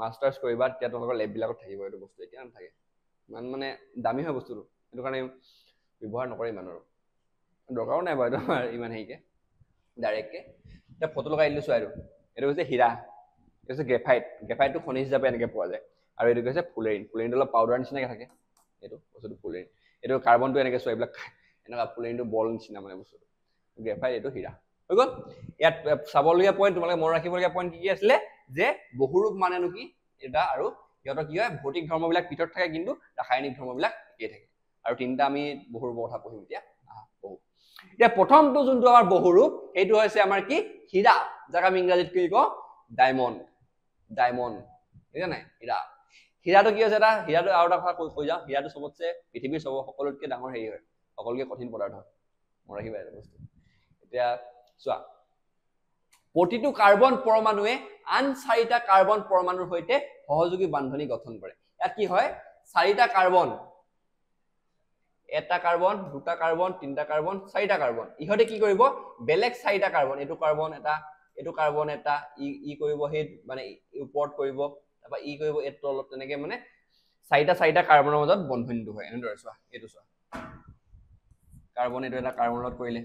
মাষ্টাৰ্ছ কৰিবা তেতিয়া তোমালোকৰ লেববিলাকত থাকিব এইটো বস্তু, এতিয়া নাথাকে। ইমান মানে দামী হয় বস্তুটো, সেইটো কাৰণে ব্যৱহাৰ নকৰে ইমান, আৰু দৰকাৰো নাই বাৰু তোমাৰ ইমান হেৰিকে ডাইৰেক্টকে। এতিয়া ফটো লগাই দিলোঁ চোৱা, এইটো হৈছে হীৰা, এইটো হৈছে গ্ৰেফাইটটো খনিজ হিচাপে এনেকৈ পোৱা যায়, আৰু এইটো হৈছে ফুলেৰিনটো অলপ পাউডাৰ নিচিনাকৈ থাকে, এইটো বস্তুটো ফুলেৰিন। এইটো কাৰ্বনটো এনেকৈ চোৱা, এইবিলাক এনেকুৱা ফুলেৰিনটো বল নিচিনা মানে বস্তুটো, গ্ৰেফাইট, এইটো হীৰা, হৈ গ'ল। ইয়াত চাবলগীয়া পইণ্ট, তোমালোকে মনত ৰাখিবলগীয়া পইণ্ট কি আছে যে বহুৰূপ মানেনো কি এটা, আৰু সিহঁতৰ কি হয়? ভৌতিক ধৰ্মবিলাক পৃথক থাকে, কিন্তু ৰাসায়নিক ধৰ্মবিলাক একেই থাকে। আৰু 3টা আমি বহুৰূপৰ কথা পঢ়িম এতিয়া। এতিয়া প্ৰথমটো যোনটো আমাৰ বহুৰূপ, সেইটো হৈছে আমাৰ কি? হীৰা, যাক আমি ইংৰাজীত কি কওঁ? ডায়মণ্ড, ঠিক আছে নাই? হীৰাটো কি হৈছে? হীৰাটো আৰু এটা কথা কৈ যাওঁ, হীৰাটো চবতছে পৃথিৱীৰ সকলোতকৈ ডাঙৰ হেৰি হয়, সকলোতকৈ কঠিন পদাৰ্থ, মনত ৰাখিবা এইটো বস্তু। এতিয়া চোৱা, প্ৰতিটো কাৰ্বন পৰমাণুৱে আন 4টা কাৰ্বন পৰমাণুৰ সৈতে সহযোগী বান্ধনি গঠন কৰে। ইয়াত কি হয়? 4টা কাৰ্বন, 1টা কাৰ্বন, 2টা কাৰ্বন, 3টা কাৰ্বন, 4টা কাৰ্বন, ইহঁতে কি কৰিব? বেলেগ 4টা কাৰ্বন, এইটো কাৰ্বন এটা, এইটো কাৰ্বন এটা, ই কৰিব সেই মানে ওপৰত কৰিব, তাৰপৰা ই কৰিব এই তলত, তেনেকে মানে 4টা কাৰ্বনৰ মাজত বন্ধনীটো হয়। এনেদৰে চোৱা, এইটো চোৱা, কাৰ্বন এইটো এটা কাৰ্বনৰ লগত কৰিলে,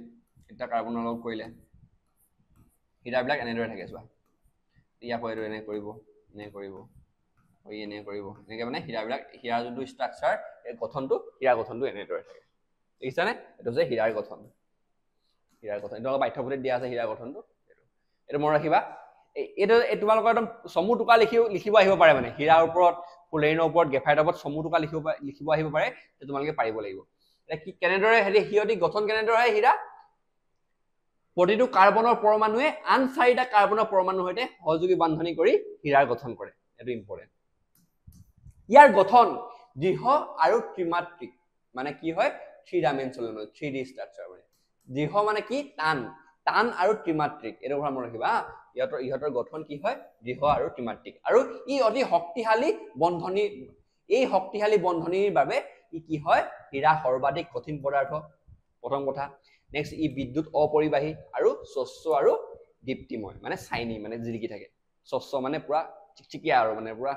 এটা কাৰ্বনৰ লগত কৰিলে, হীৰাবিলাক এনেদৰে থাকে, চোৱা। ইয়াক এইটো এনে কৰিব, এনে কৰিব, এনে কৰিব, এনেকে মানে হীৰাৰ যোনটো ষ্ট্ৰাকচাৰ, এই গঠনটো, হীৰাৰ গঠনটো এনেদৰে থাকে, দেখিছানে? এইটো হৈছে হীৰাৰ গঠন, এইটো অলপ পাঠ্যপুথিত দিয়া আছে হীৰাৰ গঠনটো, এইটো মনত ৰাখিবা। এইটো তোমালোকৰ একদম চমু টোকা লিখিব আহিব পাৰে, মানে হীৰাৰ ওপৰত, ফুলেৰিনৰ ওপৰত, গ্ৰেফাইটৰ ওপৰত চমু টোকা লিখিব আহিব পাৰে, তোমালোকে পাৰিব লাগিব। এতিয়া কেনেদৰে সিহঁতি গঠন কেনেদৰে হয়? হীৰা প্ৰতিটো কাৰ্বনৰ পৰমাণুৱে আন 4টা কাৰ্বনৰ পৰমাণুৰ সৈতে সহযোগী বান্ধনি কৰি হীৰাৰ গঠন কৰে, এইটো ইম্পৰ্টেণ্ট। ইয়াৰ গঠন দৃঢ় আৰু ত্ৰিমাত্ৰিক, মানে কি হয়? 3 ডাইমেনশ্যনেল, 3D ষ্ট্ৰাকচাৰ। মানে দৃঢ় মানে কি? টান আৰু ত্ৰিমাত্ৰিক, এইটো কথা মনত ৰাখিবা। ইহঁতৰ গঠন কি হয়? দৃঢ় আৰু ত্ৰিমাত্ৰিক, আৰু ই অতি শক্তিশালী বন্ধনী। এই শক্তিশালী বন্ধনীৰ বাবে ই কি হয়? হীৰা সৰ্বাধিক কঠিন পদাৰ্থ, প্ৰথম কথা। নেক্সট, ই বিদ্যুৎ অপৰিবাহী আৰু স্বচ্ছ আৰু দীপ্তিময়, মানে চাইনি, মানে জিলিকি থাকে। স্বচ্ছ মানে পুৰা চিকচিকীয়া, আৰু মানে পুৰা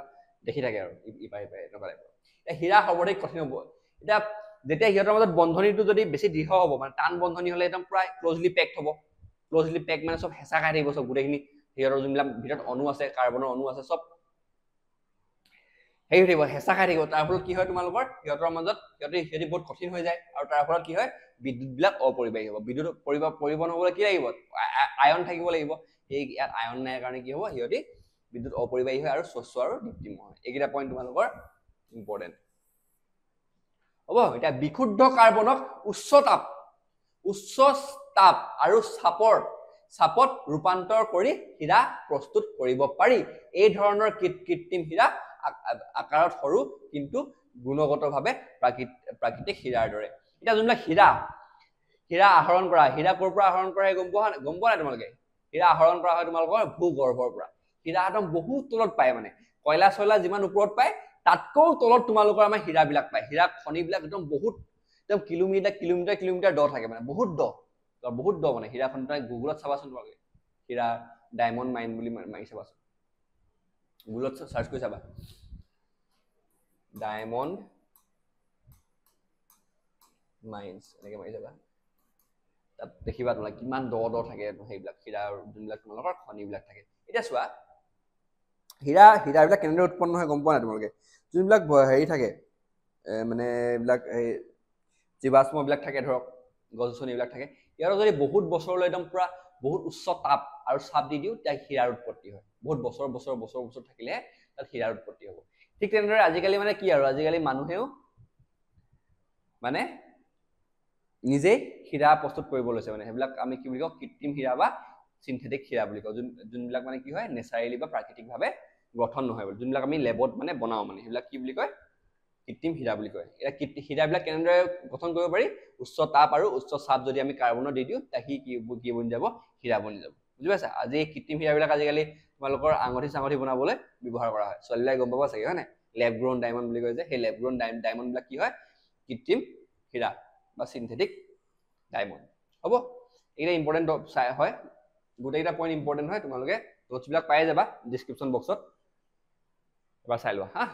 দেখি থাকে, আৰু ইপাই এনেকুৱা টাইপৰ। হীৰা সৰ্বাধিক কঠিন হ'ব। এতিয়া যেতিয়া সিহঁতৰ মাজত বন্ধনীটো যদি বেছি দৃঢ় হ'ব, মানে টান বন্ধনী হ'লে একদম পুৰা ক্লজলি পেক্ড হ'ব। ক্লজলি পেক্ড মানে চব হেঁচা খাই থাকিব, চব গোটেইখিনি সিহঁতৰ যোনবিলাক ভিতৰত অণু আছে, কাৰ্বনৰ অণু আছে, চব হেৰি হৈ থাকিব, হেঁচা খাই থাকিব। তাৰ ফলত কি হয়? তোমালোকৰ সিহঁতৰ মাজত সিহঁতি বহুত কঠিন হৈ যায়, আৰু তাৰ ফলত কি হয়? বিদ্যুৎবিলাক অপৰিবাহী হ'ব। বিদ্যুৎ পৰিবহন হ'বলৈ কি লাগিব? আয়ন থাকিব লাগিব। ইয়াত আয়ন নাই কাৰণে কি হ'ব? সিহঁতি বিদ্যুৎ অপৰিবাহী হয়, আৰু স্বচ্ছ আৰু দীপ্তিময় হয়। এইকেইটা পইণ্ট তোমালোকৰ ইম্পৰ্টেণ্ট, হ'ব এটা বিশুদ্ধ কাৰ্বনক উচ্চ তাপ আৰু চাপত ৰূপান্তৰ কৰি হীৰা প্ৰস্তুত কৰিব পাৰি এই ধৰণৰ কৃত্ৰিম হীৰা আকাৰত সৰু কিন্তু গুণগতভাৱে প্ৰাকৃতিক হীৰাৰ দৰে এটা যোনবিলাক হীৰা আহৰণ কৰা হীৰা ক'ৰ পৰা আহৰণ কৰা গম পোৱা নাই তোমালোকে হীৰা আহৰণ কৰা হয় তোমালোকৰ ভূগৰ্ভৰ পৰা হীৰা একদম বহুত তলত পায় মানে কয়লা চয়লা যিমান ওপৰত পায় তাতকৈ তলত তোমালোকৰ আমাৰ হীৰাবিলাক পায় হীৰা খনিবিলাক একদম বহুত একদম কিলোমিটাৰ দ থাকে মানে বহুত দ মানে হীৰা খনি গুগলত চাবাচোন তোমালোকে হীৰা ডায়মণ্ড মাইন বুলি মাৰি চাবাচোন গুগলত সাৰ্চ কৰি চাবা ডায়মণ্ড মাইন্স এনেকে মাৰি চাবা তাত দেখিবা তোমালোকে কিমান দ থাকে সেইবিলাক হীৰাৰ যোনবিলাক তোমালোকৰ খনিবিলাক থাকে এতিয়া চোৱা হীৰাবিলাক কেনেদৰে উৎপন্ন হয় গম পোৱা নাই তোমালোকে যোনবিলাক হেৰি থাকে মানে এইবিলাক জীৱাশ্মবিলাক থাকে ধৰক গছ গছনিবিলাক থাকে ইয়াৰ যদি বহুত বছৰলৈ একদম পুৰা বহুত উচ্চ তাপ আৰু চাপ দি দিওঁ তেতিয়া হীৰাৰ উৎপত্তি হয় বহুত বছৰ থাকিলে তাত হীৰাৰ উৎপত্তি হ'ব ঠিক তেনেদৰে আজিকালি মানে কি আৰু আজিকালি মানুহেও মানে নিজেই হীৰা প্ৰস্তুত কৰিব লৈছে মানে সেইবিলাক আমি কি বুলি কওঁ কৃত্ৰিম হীৰা বা সিনথেটিক হীৰা বুলি কওঁ যোনবিলাক মানে কি হয় নেচাৰেলি বা প্ৰাকৃতিকভাৱে গঠন নহয় বুলি যোনবিলাক আমি লেবত মানে বনাওঁ মানে সেইবিলাক কি বুলি কয় কৃত্ৰিম হীৰা বুলি কয় এতিয়া হীৰাবিলাক কেনেদৰে গঠন কৰিব পাৰি উচ্চ তাপ আৰু উচ্চ চাপ যদি আমি কাৰ্বনত দি দিওঁ তেতিয়া কি বনি যাব হীৰা বনি যাব বুজি পাইছা আজি এই কৃত্ৰিম হীৰাবিলাক আজিকালি তোমালোকৰ আঙঠি চাঙঠি বনাবলৈ ব্যৱহাৰ কৰা হয় ছোৱালীবিলাকে গম পাব চাগে হয় নাই লেব গ্ৰ'ন ডায়মণ্ড বুলি কয় যে সেই লেব গ্ৰ'ন ডায়মণ্ডবিলাক কি হয় কৃত্ৰিম হীৰা বা সিনথেটিক ডায়মণ্ড হ'ব এইটা ইম্পৰ্টেণ্ট হয় গোটেইকেইটা পইণ্ট ইম্পৰ্টেণ্ট হয় তোমালোকে নোটছবিলাক পাই যাবা ডিছক্ৰিপশ্যন বক্সত এবাৰ চাই লোৱা হা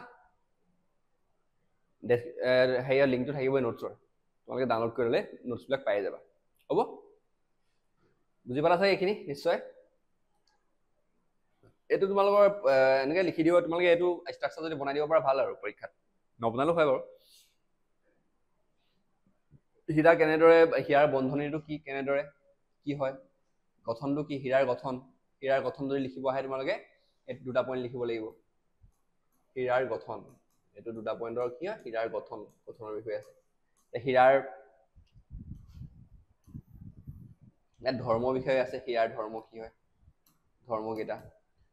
হেৰিয়াৰ লিংকটো থাকিবই নোটছৰ তোমালোকে ডাউনলোড কৰি ল'লে নোটছবিলাক পাই যাবা হ'ব বুজি পালা চাগে এইখিনি নিশ্চয় এইটো তোমালোকৰ এনেকৈ লিখি দিব তোমালোকে এইটো ষ্ট্ৰাকচাৰ যদি বনাই দিব পাৰা ভাল আৰু পৰীক্ষাত নবনালেও হয় বাৰু হীৰাৰ বন্ধনীটো কেনেদৰে কি হয় গঠনটো কি হীৰাৰ গঠন যদি লিখিব আহে তোমালোকে এই দুটা পইণ্ট লিখিব লাগিব হীৰাৰ গঠন এইটো দুটা পইণ্টৰ কি হয় হীৰাৰ গঠনৰ বিষয়ে আছে হীৰাৰ ইয়াত ধৰ্মৰ বিষয়ে আছে হীৰাৰ ধৰ্ম কি হয় ধৰ্মকেইটা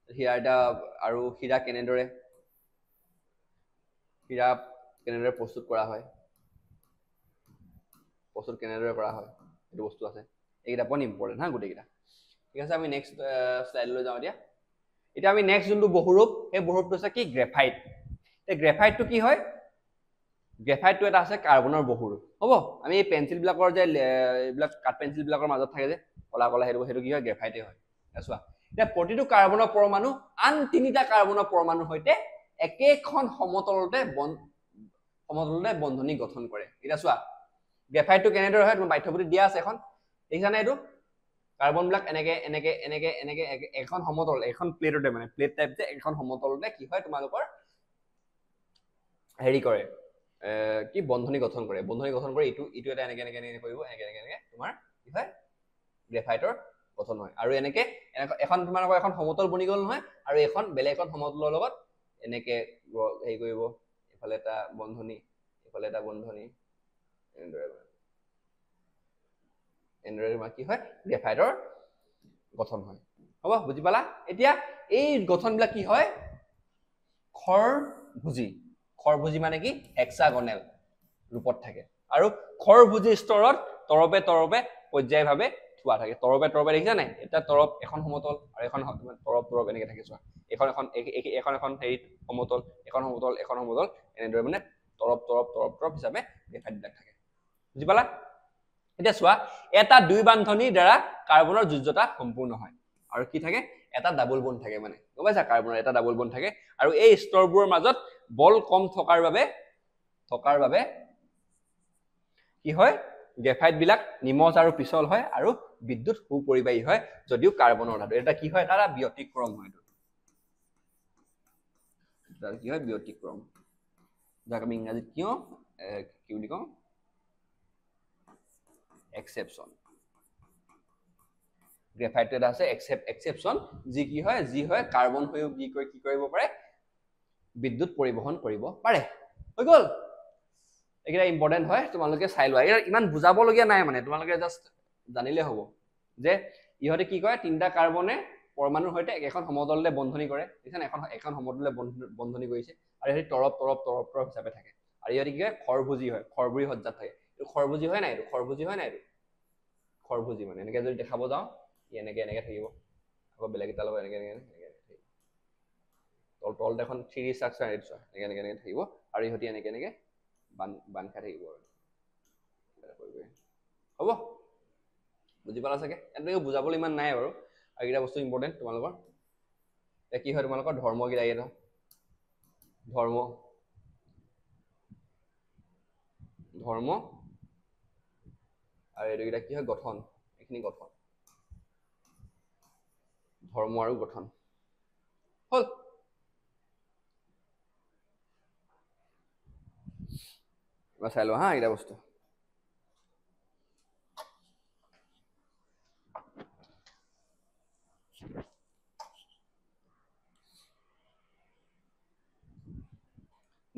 হীৰা এটা আৰু হীৰা কেনেদৰে প্ৰস্তুত কৰা হয় এইটো বস্তু আছে এইকেইটা পইণ্ট ইম্পৰ্টেণ্ট হা গোটেইকেইটা ঠিক আছে আমি নেক্সট শ্লাইডলৈ যাওঁ এতিয়া আমি নেক্সট যোনটো বহুৰূপ সেই বহুৰূপটো হৈছে কি গ্ৰেফাইট এই গ্ৰেফাইটটো কি হয় গ্ৰেফাইটটো এটা আছে কাৰ্বনৰ বহুৰূপ হ'ব আমি এই পেঞ্চিলবিলাকৰ যে এইবিলাক কাঠ পেঞ্চিলবিলাকৰ মাজত থাকে যে কলা সেইটো কি হয় গ্ৰেফাইটে হয় চোৱা এতিয়া প্ৰতিটো কাৰ্বনৰ পৰমাণু আন তিনিটা কাৰ্বনৰ পৰমাণুৰ সৈতে একেখন সমতলতে বন্ধনী গঠন কৰে এতিয়া চোৱা গ্ৰেফাইটটো কেনেদৰে হয় তোমাৰ পাঠ্যপুথিত দিয়া আছে এখন দেখিছানে এইটো কাৰ্বনবিলাক এনেকে এখন সমতল এখন প্লেটতে মানে প্লেট টাইপ যে এখন সমতলতে কি হয় তোমালোকৰ হেৰি কৰে কি বন্ধনী গঠন কৰে ইটো এটা এনেকে কৰিব এনেকে তোমাৰ কি হয় গ্ৰেফাইটৰ গঠন হয় আৰু এনেকে এখন তোমালোকৰ এখন সমতল বনি গ'ল নহয় আৰু এখন বেলেগ এখন সমতলৰ লগত এনেকে হেৰি কৰিব এফালে এটা বন্ধনী এনেদৰে কি হয় গ্ৰেফাইটৰ গঠন হয় হ'ব বুজি পালা এতিয়া এই গঠনবিলাক কি হয় খৰভুজি মানে কি হেক্সাগনেল ৰূপত থাকে আৰু খৰভুজি স্তৰত তৰপে পৰ্যায়ভাৱে থোৱা থাকে তৰপে দেখিছা নাই এটা তৰপ এখন সমতল আৰু এখন তৰপ এনেকে থাকে চোৱা এখন হেৰিত সমতল এখন সমতল এনেদৰে মানে তৰপ হিচাপে গ্ৰেফাইটবিলাক থাকে বুজি পালা এতিয়া চোৱা এটা দুই বান্ধনীৰ দ্বাৰা কাৰ্বনৰ যোজ্যতা সম্পূৰ্ণ হয় আৰু কি থাকে এটা ডাবল বন্ড থাকে মানে গম পাইছা কাৰ্বনৰ এটা ডাবল বন্ড থাকে আৰু এই স্তৰবোৰৰ মাজত বল কম থকাৰ বাবে কি হয় গ্ৰেফাইট বিলাক নিমজ আৰু পিছল হয় আৰু বিদ্যুৎ সুপৰিবাহী হয় যদিও কাৰ্বনৰ ধাতু এটা কি হয় এটা ব্যতিক্ৰম হয় কি হয় ব্যতিক্ৰম যাক আমি ইংৰাজীত কি বুলি কওঁ এক্সেপশ্যন গ্ৰেফাইটটো এটা আছে এক্সেপশ্যন যি হয় কাৰ্বন হৈও কি কৰিব পাৰে বিদ্যুৎ পৰিবহন কৰিব পাৰে হৈ গ'ল এইকেইটা ইম্পৰ্টেণ্ট হয়, তোমালোকে চাই লোৱা। ইয়াৰ ইমান বুজাবলগীয়া নাই মানে, তোমালোকে জাষ্ট জানিলে হ'ব যে ইহঁতে কি কৰে, তিনিটা কাৰ্বনে পৰমাণুৰ সৈতে একেখন সমতলতে বন্ধনী কৰে, দেখিছানে, এখন সমতলতে বন্ধনী কৰিছে, আৰু ইহঁতে তৰপ হিচাপে থাকে। আৰু ইহঁতে কি হয়, খৰভোজী হয়, খৰভুৰি সজ্জাত থাকে। এইটো খৰভোজী হয় নাই, এইটো খৰভোজী হয় নাই, এইটো খৰভোজী মানে এনেকে যদি দেখাব যাওঁ, এনেকে থাকিব, আকৌ বেলেগ এটাৰ লগত এনেকে থাকিব, তল এখন 3D ষ্ট্ৰাকচাৰ এনেকে থাকিব, আৰু ইহঁতি এনেকে বান্ধ খাই থাকিব আৰু হ'ব। বুজি পালা চাগে? এনেকে বুজাবলৈ ইমান নাই বাৰু। আৰু এইকেইটা বস্তু ইম্পৰ্টেণ্ট তোমালোকৰ। কি হয় তোমালোকৰ ধৰ্মকেইটা, এইকেইটা ধৰ্ম আৰু এইকেইটা কি হয়, গঠন। এইখিনি গঠন, ধৰ্ম আৰু গঠন হ'ল। চাই লোৱা হা এইকেইটা বস্তু।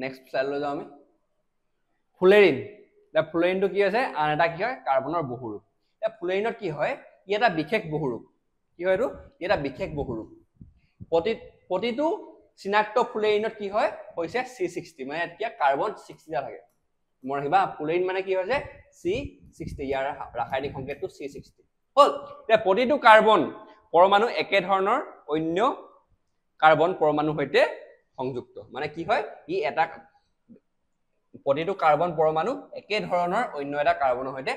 নেক্সট স্লাইড লৈ যাওঁ আমি। ফুলেৰিন। ফুলেৰিনটো কি আছে, আন এটা কি হয়, কাৰ্বনৰ বহুৰূপ। ফুলেৰিনত কি হয়, ই এটা বিশেষ বহুৰূপ। কি হয় এইটো, ই এটা বিশেষ বহুৰূপ। প্ৰতিটো চিনাক্ত ফুলেৰিনত কি হয়, হৈছে C60, মানে এতিয়া কাৰ্বন 60টা থাকে। মনত ৰাখিবা, ফুলেৰিন মানে কি হৈছে C60, ইয়াৰ ৰাসায়নিক সংকেতটো C60 হ'ল। এতিয়া প্ৰতিটো কাৰ্বন পৰমাণু একে ধৰণৰ অন্য কাৰ্বন পৰমাণুৰ সৈতে সংযুক্ত, মানে কি হয়, ই এটা প্ৰতিটো কাৰ্বন পৰমাণু একে ধৰণৰ অন্য এটা কাৰ্বনৰ সৈতে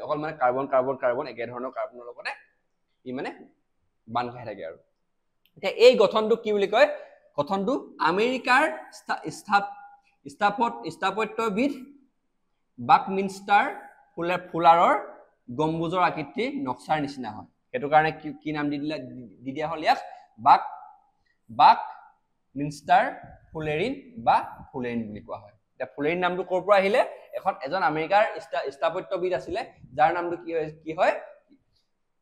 অকল মানে কাৰ্বন একে ধৰণৰ কাৰ্বনৰ লগতে ই মানে বান্ধ খাই থাকে। আৰু এতিয়া এই গঠনটো কি বুলি কয়, গঠনটো আমেৰিকাৰ স্থাপত্যবিদ বাকমিনষ্টাৰ ফুলাৰৰ গম্বুজৰ আকৃতিৰ নক্সাৰ নিচিনা হয়। সেইটো কাৰণে কি নাম দি দিয়া হ'ল ইয়াক, বাকমিনষ্টাৰ ফুলেৰিন বা ফুলেৰিন বুলি কোৱা হয়। এতিয়া ফুলেৰিন নামটো ক'ৰ পৰা আহিলে, এজন আমেৰিকাৰ স্থাপত্যবিদ আছিলে, যাৰ নামটো কি হয়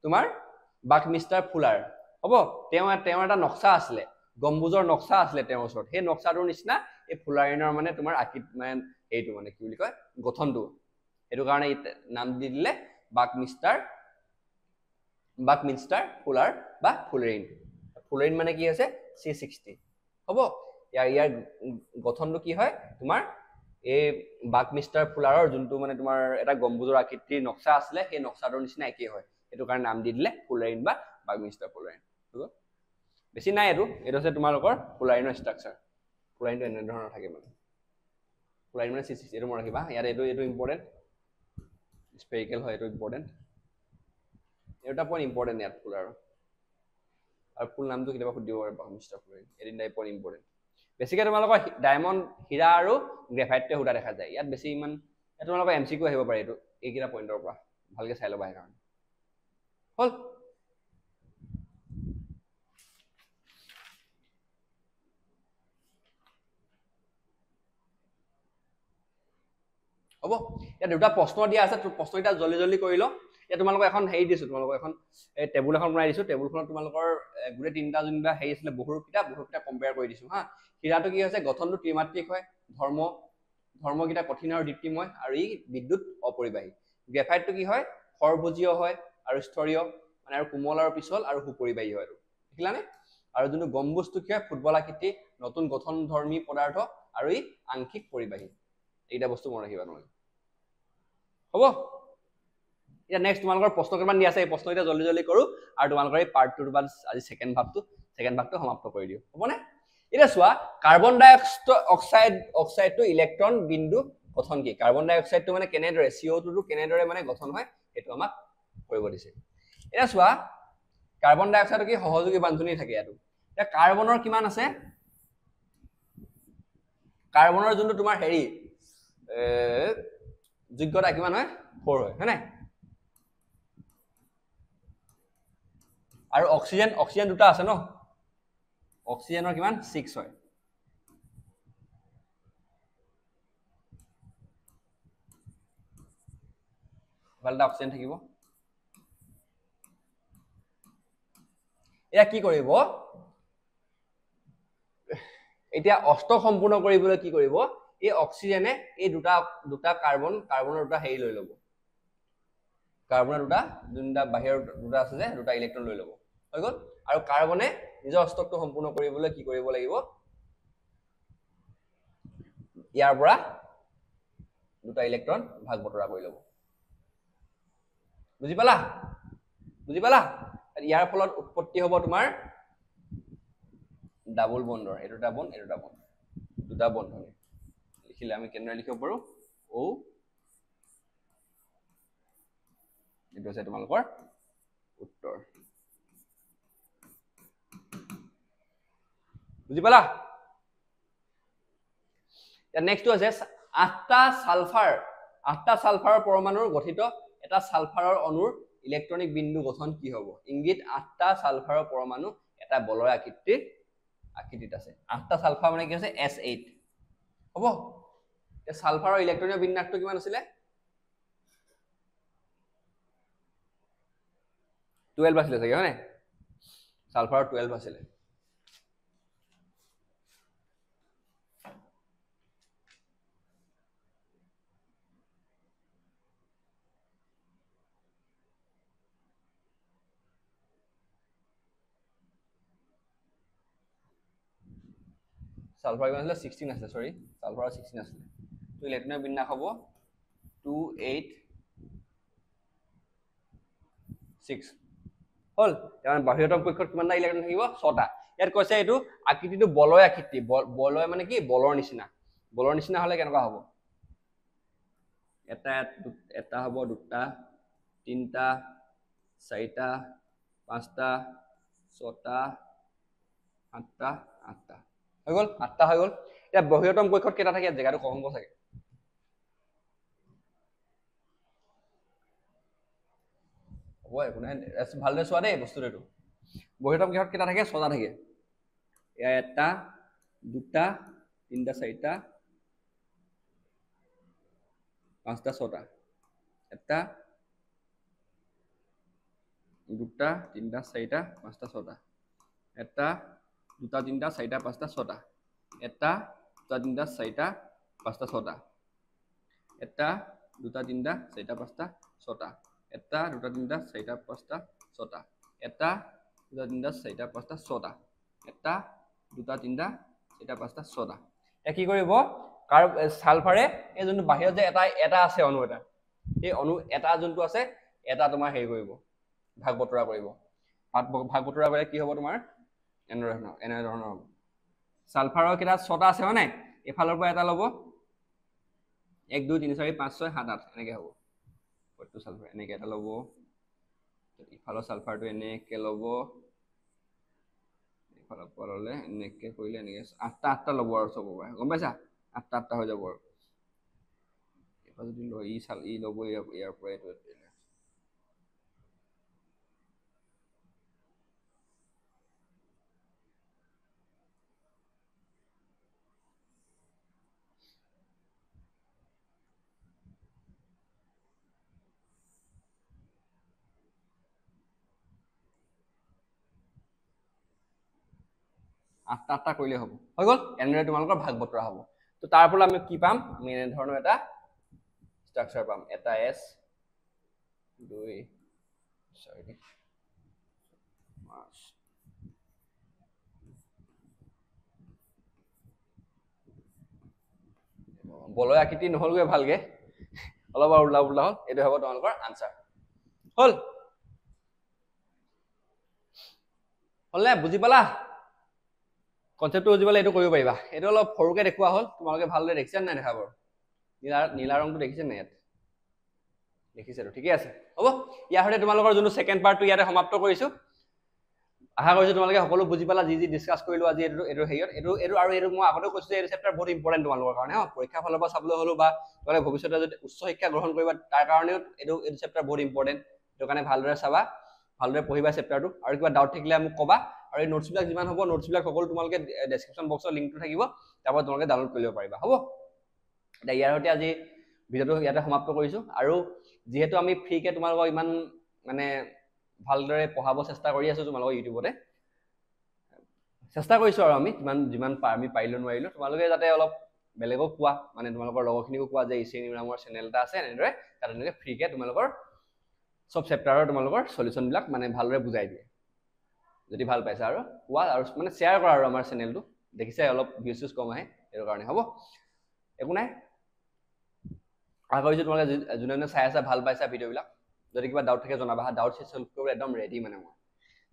তোমাৰ বাকমিষ্টাৰ ফুলাৰ। হ'ব, তেওঁৰ এটা নক্সা আছিলে, গম্বুজৰ নক্সা আছিলে তেওঁৰ ওচৰত। সেই নক্সাটোৰ নিচিনা এই ফুলাৰিনৰ মানে তোমাৰ আকৃতি, মানে এইটো মানে কি বুলি কয়, গঠনটো। সেইটো কাৰণে নাম দি দিলে বাকমিনষ্টাৰ ফুলাৰ বা ফুলেৰিন। ফুলেৰিন মানে কি হৈছে C60। হ'ব, ইয়াৰ গঠনটো কি হয় তোমাৰ, এই বাকমিষ্টাৰ ফুলাৰৰ যোনটো মানে তোমাৰ এটা গম্বুজৰ আকৃতিৰ নক্সা আছিলে, সেই নক্সাটোৰ নিচিনা একেই হয়। সেইটো কাৰণে নাম দি দিলে ফুলেৰিন বা বাকমিষ্টাৰ ফুলেৰিন। বেছি নাই, এইটো হৈছে তোমালোকৰ ফুলাৰিনৰ ষ্ট্ৰাকচাৰ। ফুলাৰিনটো এনেধৰণৰ থাকে মানে, ফুলাৰিন মানে C60, এইটো মনত ৰাখিবা। ইয়াত এইটো ইম্পৰ্টেণ্ট, স্পেৰিকেল হয়, এইটো ইম্পৰ্টেণ্ট, এটা পইণ্ট ইম্পৰ্টেণ্ট ইয়াত ফুলাৰৰ। আৰু ফুল নামটো কেতিয়াবা সুধিব পাৰে, বাকমিষ্টাৰ ফুলেৰিন, এদিন পইণ্ট ইম্পৰ্টেণ্ট। বেছিকে তোমালোকৰ ডায়মণ্ড, হীৰা আৰু গ্ৰেফাইটটোৱে সোধা দেখা যায়। ইয়াত বেছি ইমান, তোমালোকৰ MCQ আহিব পাৰে এইটো, এইকেইটা পইণ্টৰ পৰা ভালকে চাই ল'বা। সেইকাৰণে হ'ল। হ'ব, ইয়াত দুটা প্ৰশ্ন দিয়া আছে, প্ৰশ্নকেইটা জল্দি কৰি লওঁ। এতিয়া তোমালোকক এখন হেৰি দিছোঁ, তোমালোকক এখন টেবুল এখন বনাই দিছোঁ। টেবুলখনত তোমালোকৰ গোটেই তিনিটা যোনবিলাক হেৰি আছিলে বহুৰূপকেইটা কম্পেয়াৰ কৰি দিছোঁ হা। হীৰাটো কি হৈছে, গঠনটো ত্ৰিমাত্ৰিক হয়, ধৰ্মকেইটা কঠিন আৰু দীপ্তিময়, আৰু ই বিদ্যুৎ অপৰিবাহী। গ্ৰেফাইটটো কি হয়, খৰভোজীয় হয় আৰু স্তৰীয়, মানে আৰু কোমল আৰু পিছল আৰু সুপৰিবাহী হয়। দেখিলানে? আৰু যোনটো গম্বুজটো কি হয়, ফুটবল আকৃতি, নতুন গঠনধৰ্মী পদাৰ্থ, আৰু ই আংশিক পৰিবাহী। এইটা বস্তু মনত ৰাখিবা তোমালোকে। হ'ব, এতিয়া নেক্সট তোমালোকৰ প্ৰশ্ন কেইটামান দিয়া আছে, এই প্ৰশ্ন এতিয়া জল্দি কৰোঁ, আৰু তোমালোকৰ এই পাৰ্ট 2 বা আজি ছেকেণ্ড ভাগটো সমাপ্ত কৰি দিওঁ। হ'বনে? এতিয়া চোৱা, কাৰ্বন ডাই অক্সাইডটো ইলেক্ট্ৰন বিন্দু গঠন কি, কাৰ্বন ডাই অক্সাইডটো মানে কেনেদৰে, CO2টো কেনেদৰে মানে গঠন হয়, সেইটো আমাক কৰিব দিছে। এতিয়া চোৱা, কাৰ্বন ডাই অক্সাইডৰ কি সহযোগী বান্ধনী থাকে ইয়াতো। এতিয়া কাৰ্বনৰ কিমান আছে, কাৰ্বনৰ যোনটো তোমাৰ হেৰি যোগ্যতা কিমান হয়, 4 হয় নাই? আৰু অক্সিজেন দুটা আছে ন, অক্সিজেনৰ কিমান 6 হয়। এটা অক্সিজেন থাকিব। এয়া কি কৰিব, এতিয়া অষ্ট সম্পূৰ্ণ কৰিবলৈ কি কৰিব, এই অক্সিজেনে এই দুটা কাৰ্বনৰ দুটা হেৰি লৈ ল'ব, কাৰ্বনৰ যোনটা বাহিৰৰ দুটা আছে যে দুটা ইলেক্ট্ৰন লৈ ল'ব, হৈ গ'ল। আৰু কাৰ্বনে নিজৰ ষ্টকটো সম্পূৰ্ণ কৰিবলৈ কি কৰিব লাগিব, ইয়াৰ পৰা দুটা ইলেক্ট্ৰন ভাগ বতৰা কৰি ল'ব। বুজি পালা? ইয়াৰ ফলত উৎপত্তি হ'ব তোমাৰ ডাবল বন্ডৰ, এই দুটা বন্ড দুটা বন্ধনী লিখিলে আমি কেনেদৰে লিখিব পাৰো, ও এইটো আছে তোমালোকৰ উত্তৰ। বুজি পালা? নেক্সট আছে 8টা সালফাৰৰ পৰমাণুৰ গঠিত এটা সালফাৰৰ অণুৰ ইলেক্ট্ৰনিক বিন্দু গঠন কি হ'ব? ইংগিত 8টা সালফাৰৰ পৰমাণু এটা বলয় আকৃতিত আছে। 8টা সালফাৰ মানে কি আছে, S8 হ'ব। সালফাৰৰ ইলেক্ট্ৰনিক বিন্যাসটো কিমান আছিলে, 12 আছিলে চাগে, হয় নাই? সালফাৰৰ 12 আছিলে। সালফাৰ কিমান আছিলে, 16 আছিলে, সৰি সালফাৰৰ 16 আছিলে। তো ইলেক্ট্ৰনিক বিন্যাস হ'ব 286 হ'ল। কাৰণ বাহিৰতম কক্ষত কিমানটা ইলেক্ট্ৰন থাকিব, 6টা। ইয়াত কৈছে এইটো আকৃতিটো বলয় আকৃতি, বলয় মানে কি, বলৰ নিচিনা হলে কেনেকুৱা হ'ব, এটা হ'ব, দুটা, তিনিটা, চাৰিটা, পাঁচটা, ছটা, সাতটা, আঠটা, হৈ গ'ল, 8টা হৈ গ'ল। এতিয়া বহিৰতম কক্ষত কেইটা থাকে, জেগাটো কম হ'ব চাগে, হ'ব একো নাই, ভালদৰে চোৱা দেই বস্তুটো। এইটো বহিৰতম কক্ষত কেইটা থাকে, 6টা থাকে। এয়া এটা, দুটা, তিনিটা, চাৰিটা, পাঁচটা, ছটা, এটা, দুটা, তিনিটা, চাৰিটা, পাঁচটা, ছটা, এটা, দুটা, তিনিটা, চাৰিটা, পাঁচটা, ছটা, এটা, দুটা, তিনিটা, চাৰিটা, পাঁচটা, ছটা, এটা, দুটা, তিনিটা, চাৰিটা, পাঁচটা, ছটা, এটা, দুটা, তিনিটা, চাৰিটা, পাঁচটা, ছটা, এটা, দুটা, তিনিটা, চাৰিটা, পাঁচটা, ছটা, এটা, দুটা, তিনিটা, চাৰিটা, পাঁচটা, ছটা। এ কি কৰিব, সালফাৰে এই যোনটো বাহিৰত যে এটা আছে অণু, এটা এই অণু এটা যোনটো আছে, এটা তোমাৰ হেৰি কৰিব, ভাগ বতৰা কৰিব। ভাগ বতৰা কৰিলে কি হ'ব তোমাৰ, এনেধৰণৰ হ'ব। সালফাৰৰ কেইটা 6টা আছে, হয় নাই? এফালৰ পৰা এটা ল'ব, 1 2 3 4 5 6 7 8 এনেকে হ'ব। প্ৰত্যেকটো সালফাৰ এনেকে এটা ল'ব, ইফালৰ সালফাৰটো এনেকে ল'ব, ইফালৰ পৰা ল'লে এনেকে কৰিলে এনেকে 8টা ল'ব আৰু চবৰ পৰা, গম পাইছা? 8টা হৈ যাব আৰু এফাল যদি লয় ই ল'ব, ইয়াৰ পৰা এইটো 8টা কৰিলে হ'ব, হৈ গ'ল। এনেদৰে তোমালোকৰ ভাগ বতৰা হ'ব। তো তাৰ পৰা আমি কি পাম, আমি এনেধৰণৰ এটা ষ্ট্ৰাকচাৰ পাম, এটা S 2 4 5 বলয় আকৃতি নহলগৈ ভালকে, অলপ আৰু উল্লা হ'ল। এইটো হ'ব তোমালোকৰ আনসাৰ, হ'ল হ'লনে? বুজি পালা? কনচেপ্টটো বুজি পালে এইটো কৰিব পাৰিবা। এইটো অলপ সৰুকে দেখুওৱা হ'ল, তোমালোকে ভালদৰে দেখিছা নাই দেখা বাৰু? নীলা ৰংটো দেখিছে নাই? ইয়াত দেখিছে, ঠিকে আছে, হ'ব। ইয়াৰ সৈতে তোমালোকৰ যোনটো ছেকেণ্ড পাৰ্টটো ইয়াতে সমাপ্ত কৰিছো। আশা কৰিছো তোমালোকে সকলো বুজি পালা, যি ডিসকাস কৰিলো আজি এইটো হেৰিয়ত। এইটো মই আগতেও কৈছো যে এইটো চেপ্টাৰ বহুত ইম্পৰ্টেণ্ট তোমালোকৰ কাৰণে, পৰীক্ষাৰ ফালৰ পৰা চাবলৈ হ'লো বা তোমালোকে ভৱিষ্যতে যদি উচ্চ শিক্ষা গ্ৰহণ কৰিবা তাৰ কাৰণেও এইটো চেপ্টাৰ বহুত ইম্পৰ্টেণ্ট। সেইটো কাৰণে ভালদৰে চাবা, ভালদৰে পঢ়িবা চেপ্টাৰটো। আৰু কিবা ডাউট থাকিলে মোক ক'বা। আৰু এই নোটছবিলাক যিমান হ'ব, নোটছবিলাক সকলো তোমালোকে ডেছক্ৰিপশ্যন বক্সৰ লিংকটো থাকিব, তাৰ পৰা তোমালোকে ডাউনলোড কৰি ল'ব পাৰিবা, হ'ব। এতিয়া ইয়াৰ সৈতে আজি ভিডিঅ'টো ইয়াতে সমাপ্ত কৰিছো। আৰু যিহেতু আমি ফ্ৰীকে তোমালোকক ইমান মানে ভালদৰে পঢ়াব চেষ্টা কৰি আছো তোমালোকক ইউটিউবতে, চেষ্টা কৰিছো আৰু আমি যিমান আমি পাৰিলো নোৱাৰিলো তোমালোকে যাতে অলপ বেলেগক কোৱা মানে তোমালোকৰ লগৰখিনিকো কোৱা যে ইচি নামৰ চেনেল এটা আছে এনেদৰে তাত এনেকৈ ফ্ৰীকে তোমালোকৰ সব চেপ্টাৰৰ তোমালোকৰ সলিউশনবিলাক মানে ভালদৰে বুজাই দিয়ে যদি ভাল পাইছা আৰু কোৱা আৰু মানে শ্বেয়াৰ কৰা আৰু আমাৰ চেনেলটো দেখিছে অলপ ভিউজ কম আহে এৰ কাৰণে হ'ব একো নাই আশা কৰিছোঁ তোমালোকে যোনে যোনে চাই আছা ভাল পাইছা ভিডিঅ'বিলাক যদি কিবা ডাউট থাকে জনাবা ডাউট সলভ কৰিবলৈ একদম ৰেডি মানে মই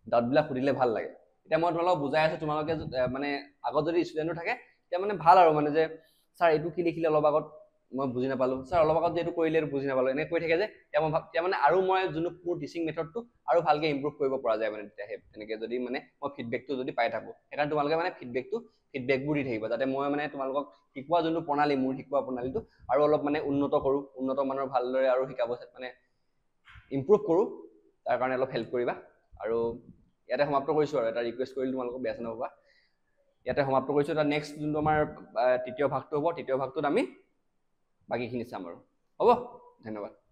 ডাউটবিলাক সুধিলে ভাল লাগে এতিয়া মই তোমালোকক বুজাই আছো তোমালোকে মানে আগত যদি ষ্টুডেণ্টো থাকে তেতিয়া মানে ভাল আৰু মানে যে ছাৰ এইটো কি লিখিলে অলপ আগত মই বুজি নাপালো ছাৰ অলপ আগত যে এইটো কৰিলে এইটো বুজি নাপালো এনে কৈ থাকে যে তেতিয়া মানে আৰু মই যোনটো মোৰ টিচিং মেথডটো আৰু ভালকে ইম্প্ৰুভ কৰিব পৰা যায় মানে তেতিয়া তেনেকৈ যদি মানে মই ফিডবেকটো যদি পাই থাকোঁ সেইকাৰণে তোমালোকে মানে ফিডবেকবোৰ দি থাকিব যাতে মই মানে তোমালোকক শিকোৱা যোনটো প্ৰণালী মোৰ শিকোৱা প্ৰণালীটো আৰু অলপ মানে উন্নত কৰোঁ উন্নত মানৰ ভালদৰে আৰু শিকাব মানে ইম্প্ৰুভ কৰোঁ তাৰ কাৰণে অলপ হেল্প কৰিবা আৰু ইয়াতে সমাপ্ত কৰিছোঁ আৰু এটা ৰিকুৱেষ্ট কৰিলোঁ তোমালোকক বেয়া নাপাবা ইয়াতে সমাপ্ত কৰিছোঁ এটা নেক্সট যোনটো আমাৰ তৃতীয় ভাগটো হ'ব তৃতীয় ভাগটোত আমি বাকীখিনি চাম আৰু হ'ব ধন্যবাদ